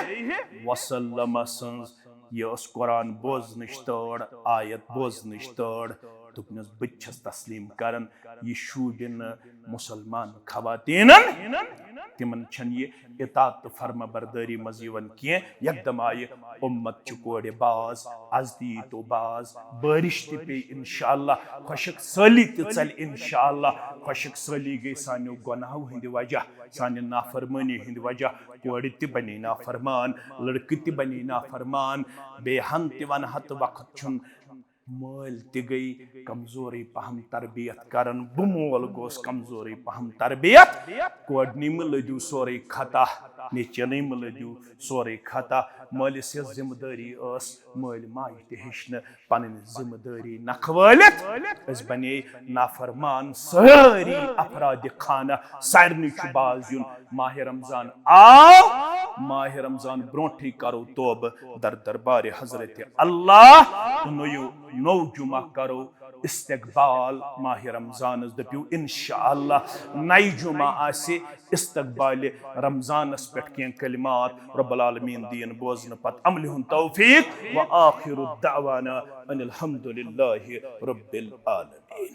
वसल्लम संस ये कुरान बोजनच तोड़ आयत बोजनच तोड़ दुपनस बस तस्लीम करन ये शूबिन मुसलमान खवातीनन तिमन छन ये इतात फर्मा बरदारी मजीवन किए यकदम आये उम्मत चुकोड़े बाज अजदी तो बाज बारिश ते पे इंशाअल्लाह खुशक सली ते चल इंशाअल्लाह खुशक सली गई सानो गुनाहों हिंद वजह साने नाफरमानी हिंद वजह कोड़ ते बनी नाफरमान लड़की ते बनी नाफरमान बेहन ते वन हत वक्त छुन मोल ते गई कमजोरी पहम तरबियत करन बुमोल गोस कमजोरी पहम तरबियत कोडनी मलदू सोरे खता निचने मलदू सोरे खता मालिस जिम्मेदारी अस माल माज ते हेशन पन जिम्मेदारी नखवालित अस बने नाफरमान सारी अफराद खाना सारनी बाज युन माह रमजान आओ माह रमजान ब्रोठी करो तोब दर दरबार हजरत अल्लाह नौ जुमा करो इस्तकबाल माह रमजान दपियो इंशाअल्लाह नई जुमा आसे इस्तकबाल रमजान पे कह कलिमात रब्बुल आलमीन दीन बोजन पत अमल हुन तौफीक व आखिरु दअवाना अनिल हम्दुलिल्लाहि रब्बिल आलमीन।